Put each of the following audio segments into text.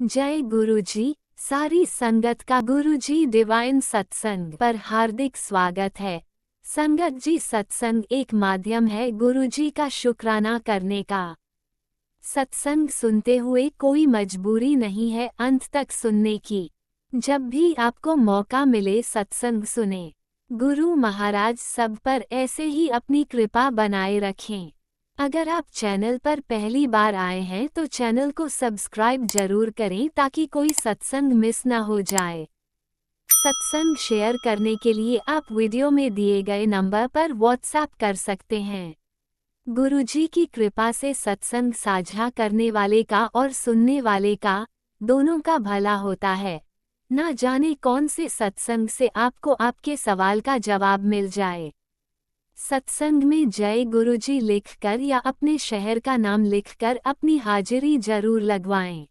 जय गुरुजी। सारी संगत का गुरुजी डिवाइन सत्संग पर हार्दिक स्वागत है। संगत जी, सत्संग एक माध्यम है गुरुजी का शुक्राना करने का। सत्संग सुनते हुए कोई मजबूरी नहीं है अंत तक सुनने की। जब भी आपको मौका मिले सत्संग सुने। गुरु महाराज सब पर ऐसे ही अपनी कृपा बनाए रखें। अगर आप चैनल पर पहली बार आए हैं तो चैनल को सब्सक्राइब जरूर करें ताकि कोई सत्संग मिस ना हो जाए। सत्संग शेयर करने के लिए आप वीडियो में दिए गए नंबर पर व्हाट्सएप कर सकते हैं। गुरुजी की कृपा से सत्संग साझा करने वाले का और सुनने वाले का दोनों का भला होता है। ना जाने कौन से सत्संग से आपको आपके सवाल का जवाब मिल जाए। सत्संग में जय गुरुजी लिखकर या अपने शहर का नाम लिखकर अपनी हाजिरी जरूर लगवाएं।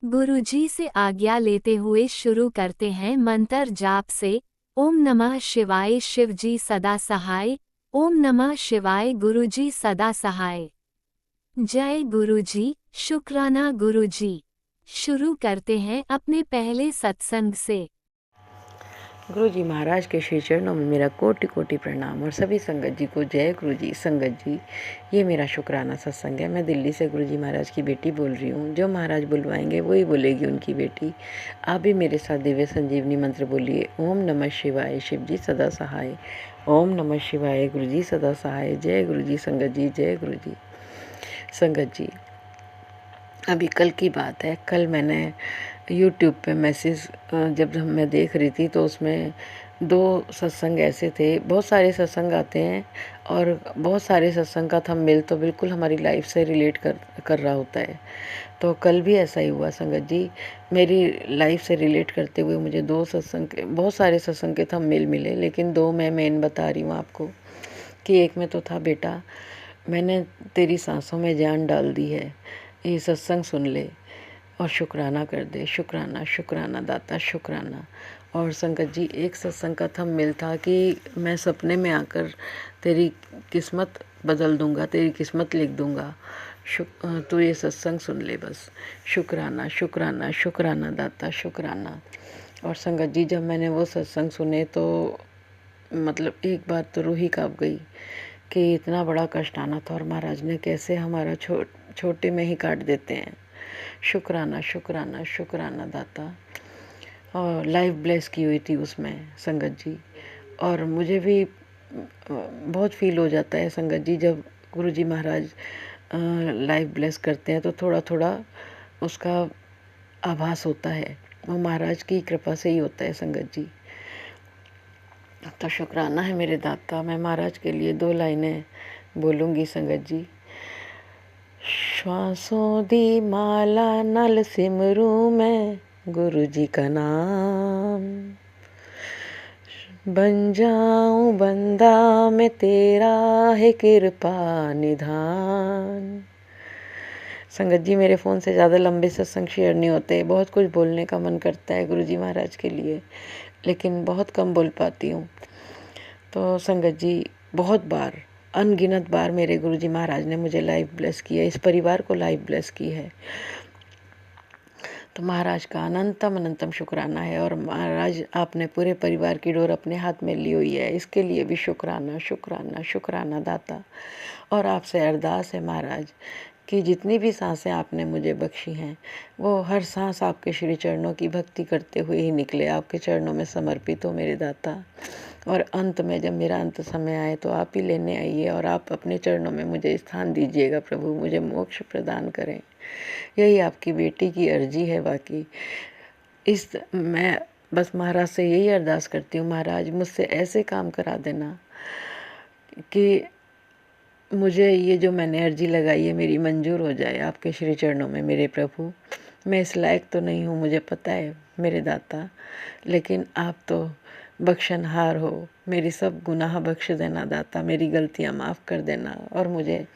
गुरुजी से आज्ञा लेते हुए शुरू करते हैं मंत्र जाप से। ओम नमः शिवाय शिवजी सदा सहाय। ओम नमः शिवाय गुरुजी सदा सहाय। जय गुरुजी। शुक्राना गुरुजी। शुरू करते हैं अपने पहले सत्संग से। गुरु जी महाराज के श्री चरणों में मेरा कोटि कोटि प्रणाम और सभी संगत जी को जय गुरु जी। संगत जी, ये मेरा शुक्राना सत्संग है। मैं दिल्ली से गुरु जी महाराज की बेटी बोल रही हूँ। जो महाराज बुलवाएंगे वही बोलेगी उनकी बेटी। आप भी मेरे साथ दिव्य संजीवनी मंत्र बोलिए। ओम नमः शिवाय शिव जी सदा सहाय। ओम नमः शिवाय गुरु जी सदा सहाय। जय गुरु जी। संगत जी जय गुरु जी। संगत जी, अभी कल की बात है। कल मैंने यूट्यूब पे मैसेज जब मैं देख रही थी तो उसमें दो सत्संग ऐसे थे। बहुत सारे सत्संग आते हैं और बहुत सारे सत्संग का थंबनेल तो बिल्कुल हमारी लाइफ से रिलेट कर रहा होता है। तो कल भी ऐसा ही हुआ संगत जी। मेरी लाइफ से रिलेट करते हुए मुझे दो सत्संग के, बहुत सारे सत्संग के थंबनेल मिले, लेकिन दो मैं मेन बता रही हूँ आपको। कि एक में तो था, बेटा मैंने तेरी सांसों में जान डाल दी है, ये सत्संग सुन ले और शुक्राना कर दे। शुक्राना शुक्राना दाता शुक्राना। और संगत जी, एक सत्संग का थंबनेल था कि मैं सपने में आकर तेरी किस्मत बदल दूंगा, तेरी किस्मत लिख दूंगा। तो ये सत्संग सुन ले बस। शुक्राना शुक्राना शुक्राना दाता शुक्राना। और संगत जी, जब मैंने वो सत्संग सुने तो मतलब एक बार तो रूह ही कांप गई कि इतना बड़ा कष्ट आना था और महाराज ने कैसे हमारा छोटे में ही काट देते हैं। शुक्राना शुक्राना शुक्राना दाता। और लाइफ ब्लेस की हुई थी उसमें संगत जी। और मुझे भी बहुत फील हो जाता है संगत जी, जब गुरु जी महाराज लाइफ ब्लेस करते हैं तो थोड़ा थोड़ा उसका आभास होता है। वो महाराज की कृपा से ही होता है संगत जी। तो शुक्राना है मेरे दाता। मैं महाराज के लिए दो लाइनें बोलूँगी संगत जी। श्वासों दी माला नल सिमरूं मैं गुरु जी का नाम, बन जाऊं बंदा मैं तेरा है कृपा निधान। संगत जी, मेरे फ़ोन से ज़्यादा लंबे सत्संग शेयर नहीं होते। बहुत कुछ बोलने का मन करता है गुरु जी महाराज के लिए, लेकिन बहुत कम बोल पाती हूँ। तो संगत जी, बहुत बार, अनगिनत बार मेरे गुरु जी महाराज ने मुझे लाइफ ब्लेस किया, इस परिवार को लाइफ ब्लेस की है। तो महाराज का अनंतम अनंतम शुक्राना है। और महाराज, आपने पूरे परिवार की डोर अपने हाथ में ली हुई है, इसके लिए भी शुक्राना शुक्राना शुक्राना दाता। और आपसे अरदास है महाराज कि जितनी भी सांसें आपने मुझे बख्शी हैं वो हर सांस आपके श्री चरणों की भक्ति करते हुए ही निकले, आपके चरणों में समर्पित हो मेरे दाता। और अंत में जब मेरा अंत समय आए तो आप ही लेने आइए और आप अपने चरणों में मुझे स्थान दीजिएगा प्रभु, मुझे मोक्ष प्रदान करें। यही आपकी बेटी की अर्जी है। बाकी मैं बस महाराज से यही अरदास करती हूँ, महाराज मुझसे ऐसे काम करा देना कि मुझे ये जो मैंने अर्जी लगाई है मेरी मंजूर हो जाए आपके श्री चरणों में मेरे प्रभु। मैं इस लायक तो नहीं हूँ, मुझे पता है मेरे दाता, लेकिन आप तो बख्शनहार हो। मेरी सब गुनाह बख्श देना दाता, मेरी गलतियाँ माफ़ कर देना और मुझे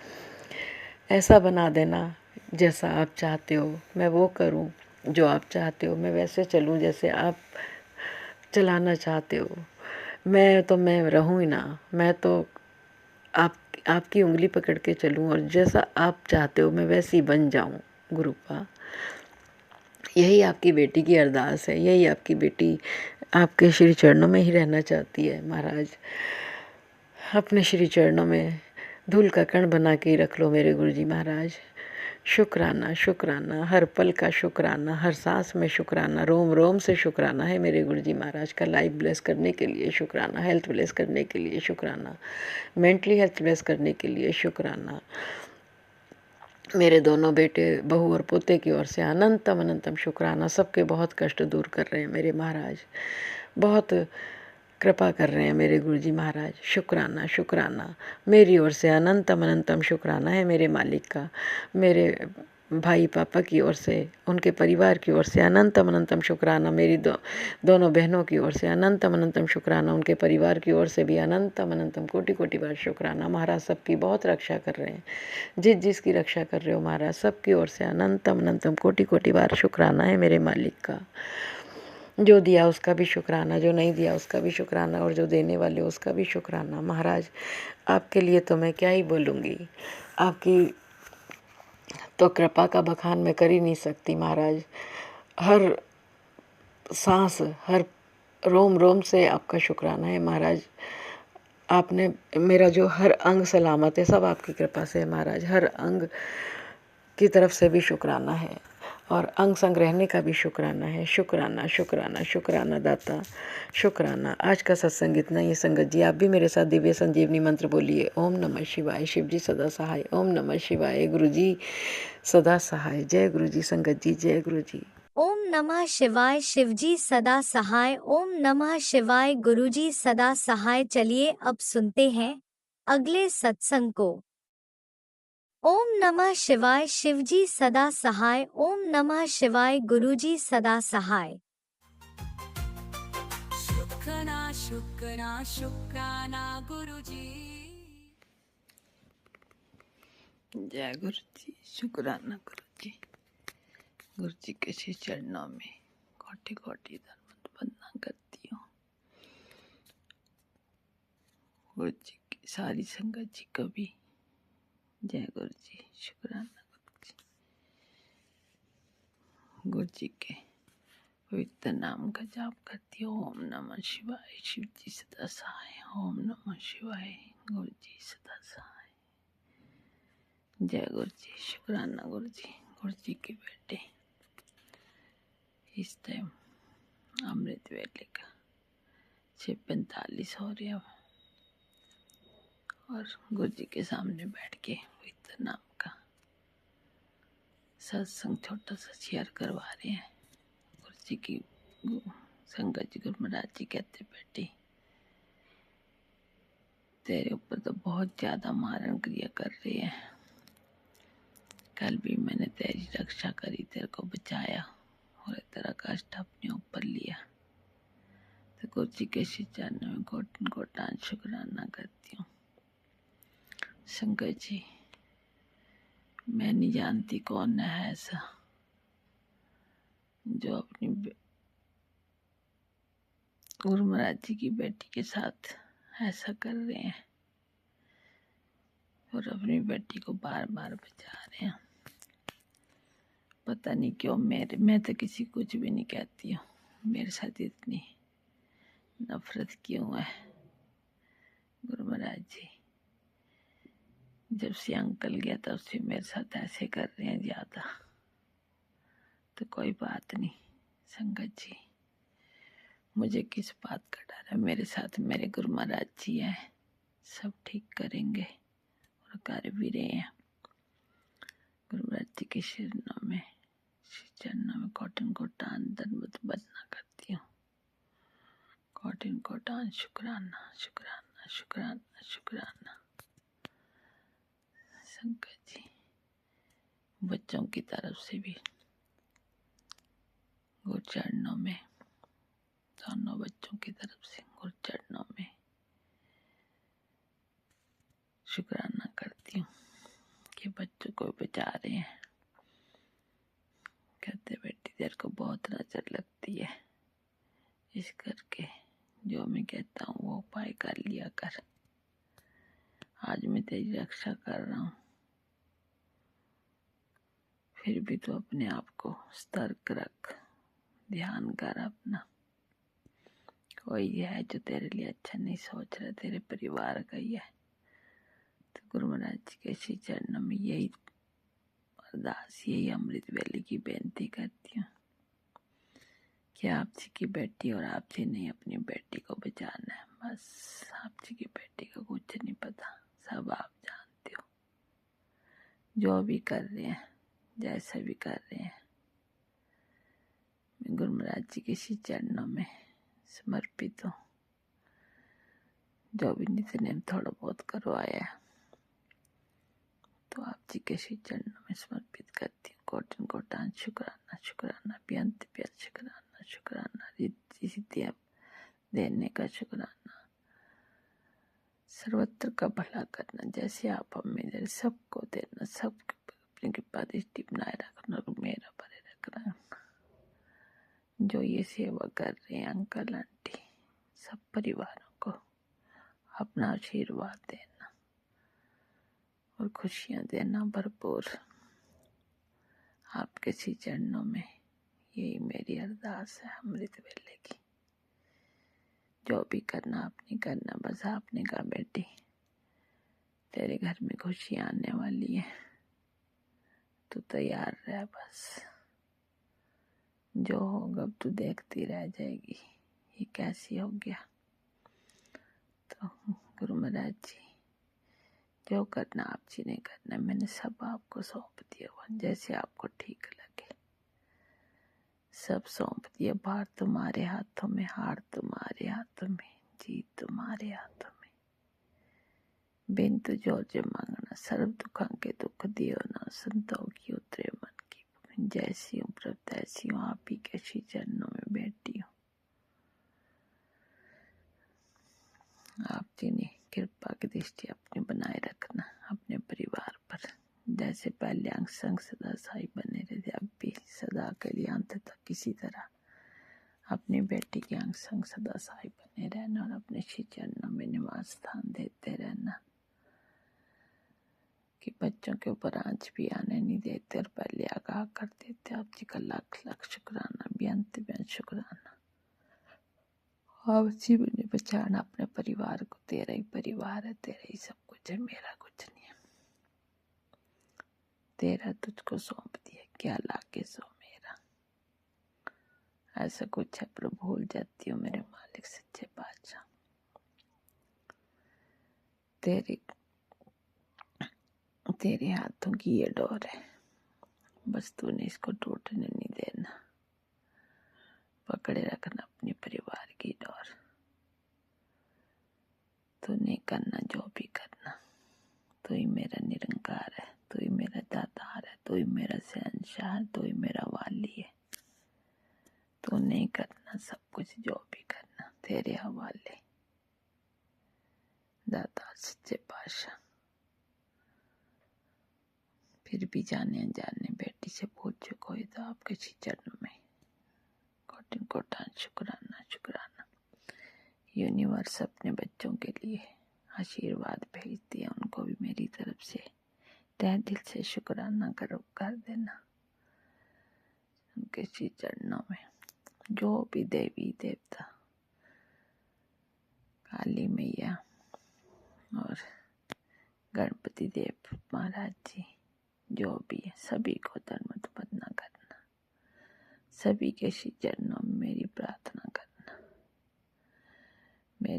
ऐसा बना देना जैसा आप चाहते हो। मैं वो करूं जो आप चाहते हो, मैं वैसे चलूं जैसे आप चलाना चाहते हो। मैं रहूं ही ना, मैं तो आप आपकी उंगली पकड़ के चलूं और जैसा आप चाहते हो मैं वैसी बन जाऊं गुरुपा। यही आपकी बेटी की अरदास है, यही आपकी बेटी आपके श्री चरणों में ही रहना चाहती है। महाराज अपने श्री चरणों में धूल का कण बना के ही रख लो मेरे गुरुजी महाराज। शुक्राना शुक्राना, हर पल का शुक्राना, हर सांस में शुक्राना, रोम रोम से शुक्राना है मेरे गुरुजी महाराज का। लाइफ ब्लेस करने के लिए शुक्राना, हेल्थ ब्लेस करने के लिए शुक्राना, मेंटली हेल्थ ब्लेस करने के लिए शुक्राना। मेरे दोनों बेटे, बहू और पोते की ओर से अनंतम अनंतम शुक्राना। सबके बहुत कष्ट दूर कर रहे हैं मेरे महाराज, बहुत कृपा कर रहे हैं मेरे गुरुजी महाराज। शुक्राना शुक्राना, मेरी ओर से अनंतम अनंतम शुक्राना है मेरे मालिक का। मेरे भाई पापा की ओर से, उनके परिवार की ओर से अनंतम अनंतम शुक्राना। मेरी दोनों बहनों की ओर से अनंतम अनंतम शुक्राना। उनके परिवार की ओर से भी अनंतम अनंतम कोटि कोटि बार शुक्राना। महाराज सबकी बहुत रक्षा कर रहे हैं, जिस जिसकी रक्षा कर रहे हो महाराज, सबकी ओर से अनंतम अनंतम कोटि कोटि बार शुक्राना है मेरे मालिक का। जो दिया उसका भी शुक्राना, जो नहीं दिया उसका भी शुक्राना, और जो देने वाले उसका भी शुक्राना। महाराज आपके लिए तो मैं क्या ही बोलूँगी, आपकी तो कृपा का बखान मैं कर ही नहीं सकती महाराज। हर सांस, हर रोम रोम से आपका शुक्राना है महाराज। आपने मेरा जो हर अंग सलामत है, सब आपकी कृपा से है महाराज। हर अंग की तरफ से भी शुक्राना है, और अंग संग रहने का भी शुक्राना है। शुक्राना शुक्राना शुक्राना दाता, शुक्राना। आज का सत्संग इतना ही संगत जी। आप भी मेरे साथ दिव्य संजीवनी मंत्र बोलिए, ओम नमः शिवाय, शिव जी सदा सहाय। ओम नमः शिवाय, गुरु जी सदा सहाय। जय गुरु जी संगत जी, जय गुरु जी। ओम नमः शिवाय, शिवजी सदा सहाय। ओम नमः शिवाय, गुरुजी सदा सहाय। चलिए अब सुनते हैं अगले सत्संग को। ओम नमः शिवाय, शिवजी सदा सहाय। ओम नमः शिवाय, गुरुजी सदा सहाय। शुक्राना शुक्राना शुक्राना गुरुजी। जय गुरु जी, शुक्राना गुरु जी। गुरु जी के श्री चरणों में कोटि कोटि दंडवत वंदना करती हूँ। गुरु जी की सारी संगत जी को भी जय गुरु जी, शुक्राना गुरु जी। गुरु जी के पवित्र नाम का जाप करती हूँ। ओम नमः शिवाय, शिव जी सदा सहाय। ओम नमः शिवाय, गुरु जी सदा सहाय। जय गुरु जी, शुक्राना गुरु जी। गुरु जी के बेटे इस टाइम अमृत वेले का 6:45 हो रहे, और गुरु जी के सामने बैठ के पवित्र नाम का सत्संग छोटा सा शेयर करवा रहे हैं। गुरु जी की संगत जी, गुरु महाराज जी कहते, बेटी तेरे ऊपर तो बहुत ज्यादा मारण क्रिया कर रही है। कल भी मैंने तेरी रक्षा करी, तेरे को बचाया और तेरा कष्ट अपने ऊपर लिया। तो गुरु जी के श्री चरणों में घोटन घोटान शुक्राना करती हूँ। शंकर जी, मैं नहीं जानती कौन है ऐसा जो अपनी गुरु महाराज जी की बेटी के साथ ऐसा कर रहे हैं और अपनी बेटी को बार बार बचा रहे हैं। पता नहीं क्यों मैं तो किसी कुछ भी नहीं कहती हूँ, मेरे साथ इतनी नफरत क्यों है। गुरु महाराज जी, जब से अंकल गया तब से मेरे साथ ऐसे कर रहे हैं ज्यादा। तो कोई बात नहीं संगत जी, मुझे किस बात का डर है। मेरे साथ मेरे गुरु महाराज जी हैं, सब ठीक करेंगे और कर भी रहे हैं। गुरु महाराज जी के चरणों में कॉटन कोटान दंडवत वंदना करती हूँ। कॉटन कोटान शुक्राना शुक्राना शुक्राना शुक्राना। शंकर जी, बच्चों की तरफ से भी गुरु चरणों में, दोनों बच्चों की तरफ से गुरु चरणों में शुक्राना करती हूँ कि बच्चों को बचा रहे हैं। कहते बेटी तेरे को बहुत नजर लगती है, इस करके जो मैं कहता हूँ वो उपाय कर लिया कर। आज मैं तेरी रक्षा कर रहा हूँ, फिर भी तो अपने आप को सतर्क रख, ध्यान कर अपना। कोई है जो तेरे लिए अच्छा नहीं सोच रहा, तेरे परिवार का ही है। तो गुरु महाराज जी के श्री चरणों में यही अरदास, यही अमृत वेले की बेनती करती हूँ कि आप जी की बेटी और आप जी नहीं अपनी बेटी को बचाना है। बस आप जी की बेटी का कुछ नहीं पता, सब आप जानते हो। जो भी कर रहे हैं, जैसा भी कर रहे हैं, मैं गुरु महाराज जी के श्री चरणों में समर्पित हूँ। जो भी नित्य थोड़ा बहुत करवाया है तो आप जी के श्री चरणों में समर्पित करती हूँ। कोटन कोटान शुक्राना शुक्राना, बेअंत बेअंत शुक्राना शुक्राना, रिद्धि सिद्धियाँ देने का शुक्राना, सर्वत्र का भला करना। जैसे आप हम मेरे सबको देना, सबके ऊपर अपनी कृपा दृष्टि बनाए रखना और मेरा भरे रखना। जो ये सेवा कर रहे हैं अंकल आंटी, सब परिवारों को अपना आशीर्वाद देना और खुशियाँ देना भरपूर। आपके श्री चरणों में यही मेरी अरदास है अमृत वेले की। जो भी करना आपने करना, बस आपने कहा बेटी तेरे घर में खुशियाँ आने वाली है, तू तैयार रह। बस जो होगा अब तू देखती रह जाएगी ये कैसी हो गया। तो गुरु महाराज जी जो करना आप जी ने करना, मैंने सब आपको सौंप दिया हुआ, जैसे आपको ठीक लगे सब सौंप दिया। भार तुम्हारे हाथों में, हार तुम्हारे हाथों में, जीत तुम्हारे हाथों में। बिन जो मांगना, सर्व दुखों के दुख दियो ना, संतों उतरे मन की। जैसी हूँ प्रभु तैसी हूँ, आप ही के श्री चरणों में बैठी हूँ। आप जी ने कृपा की दृष्टि अपनी बनाए रखना अपने परिवार पर। जैसे पहले अंग संग सदा साई बने रहे, अब भी सदा के लिए अंत तक किसी तरह अपनी बेटी के अंग संग सदा साई बने रहना और अपने श्री चरणों में निवास स्थान देते रहना कि बच्चों के ऊपर आंच भी आने नहीं देते और पहले आगाह कर देते। आप जी का लाख लाख शुक्राना, बेअंत बेअंत शुक्राना। आप जी मैंने बचाना अपने परिवार को, तेरा ही परिवार है, तेरा ही सब कुछ है, मेरा कुछ नहीं है। तेरा तुझको सौंप दिया, क्या लागे सो मेरा। ऐसा कुछ है पर भूल जाती हूँ मेरे मालिक सच्चे बादशाह। तेरे हाथों की ये डोर है, बस तूने इसको टूटने नहीं देना। पकड़े रखना अपने परिवार की डोर। तूने करना जो भी करना, तू ही मेरा निरंकार है, तू ही मेरा दातार है, तू ही मेरा शहंशाह है, तू ही मेरा वाली है। तू नहीं करना सब कुछ, जो भी करना तेरे हवाले। दाता सच्चे पातशाह, फिर भी जाने अनजाने बेटी से पूछ चुको है तो आपके श्री चरणों में कोटिन कोटान शुक्राना शुक्राना। यूनिवर्स अपने बच्चों के लिए आशीर्वाद भेजती है, उनको भी मेरी तरफ से तहे दिल से शुक्राना कर देना। उनके श्री चरणों में जो भी देवी देवता, काली मैया और गणपति देव महाराज जी, जो भी है सभी को धर्मत बदना करना, सभी के श्री चरणों में मेरी प्रार्थना करना। मैं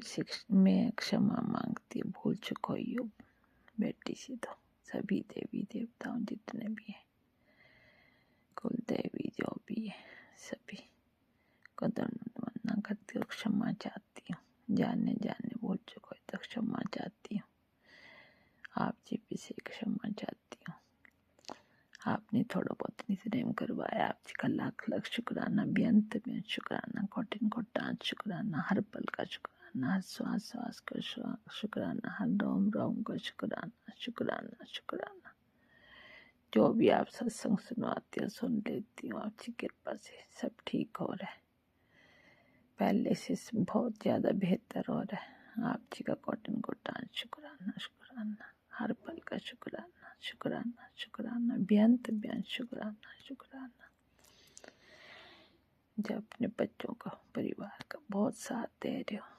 क्षमा मांगती हूँ, भूल चुको ही हूँ बेटी से। तो सभी देवी देवताओं जितने भी हैं, कुल देवी जो भी है, सभी को धर्मत बदना करती हूँ, क्षमा चाहती हूँ। जाने जाने भूल चुको तो क्षमा चाहती हूँ। आप जी भी से क्षमा चाहती हूँ। आपने थोड़ा बहुत नित्य करवाया, आप जी का लाख लाख शुक्राना, बेअंत बेअंत शुक्राना, कोटिन कोटान शुक्राना, हर पल का शुक्राना, हर श्वास श्वास का शुक्राना, हर रोम रोम का शुक्राना शुक्राना शुक्राना। जो भी आप सत्संग सुनवाती हो सुन लेती हूँ, आपकी कृपा से सब ठीक हो रहा है, पहले से बहुत ज़्यादा बेहतर हो रहा है। आप जी का कोटिन कोटान शुक्राना शुक्राना, हर पल का शुक्राना शुक्राना शुक्राना बेअंत बेअंत शुक्राना शुक्राना। जो अपने बच्चों का परिवार का बहुत साथ दे रहे हो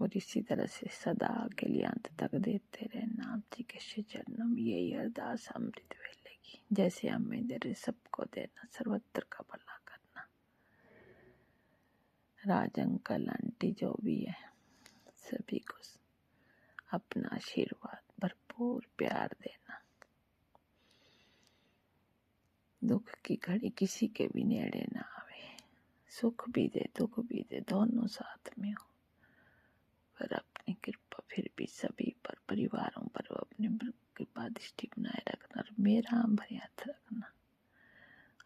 और इसी तरह से सदा के लिए अंत तक देते रहना। आप जी के श्री चरणों में यही अरदास अमृत वेले की। जैसे हमें दे रहे सबको देना, सर्वत्र का भला करना। राज अंकल आंटी जो भी है सभी को अपना आशीर्वाद भरपूर प्यार देना। दुख की घड़ी किसी के भी नेड़े ना आवे। सुख भी दे दुख भी दे, दोनों साथ में हो। पर अपनी कृपा फिर भी सभी पर, परिवारों पर अपनी कृपा दृष्टि बनाए रखना और मेरा भरियात रखना।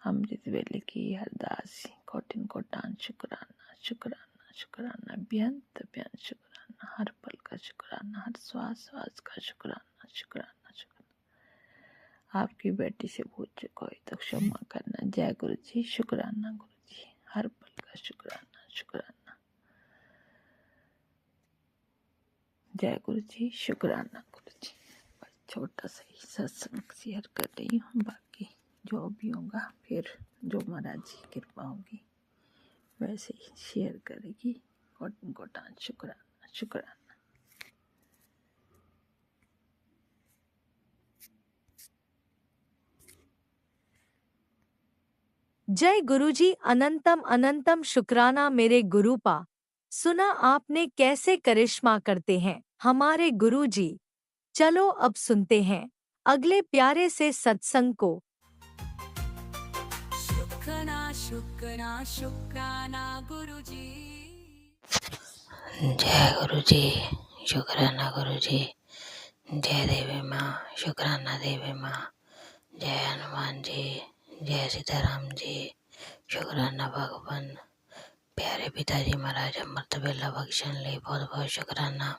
अमृत वेले की अरदास कोटिन कोटान शुक्राना शुक्राना शुक्राना बेअंत बेअंत शुक्राना। हर पल का शुक्राना, हर श्वास श्वास का शुक्राना शुक्राना शुक्राना। आपकी बेटी से भूल चुका हो तो क्षमा करना। जय गुरु जी। शुक्राना गुरु जी। हर पल का शुक्राना शुक्राना। जय गुरु जी। शुक्राना गुरु जी। बस छोटा सा ही सत्संग शेयर कर रही हूँ। बाकी जो भी होगा फिर जो महाराज जी की कृपा होगी वैसे ही शेयर करेगी। कोटन कोटान शुक्राना शुक्राना। जय गुरुजी। अनंतम अनंतम शुक्राना मेरे गुरुपा। सुना आपने कैसे करिश्मा करते हैं हमारे गुरुजी। चलो अब सुनते हैं अगले प्यारे से सत्संग को। शुक्राना शुक्राना शुक्राना गुरुजी। जय गुरु जी। शुक्राना गुरु जी। जय देवी माँ। शुक्राना देवी माँ। जय हनुमान जी। जय सीताराम जी। शुक्राना भगवान। प्यारे पिताजी महाराज अमृत वेला बख्शन ले बहुत बहुत शुक्राना।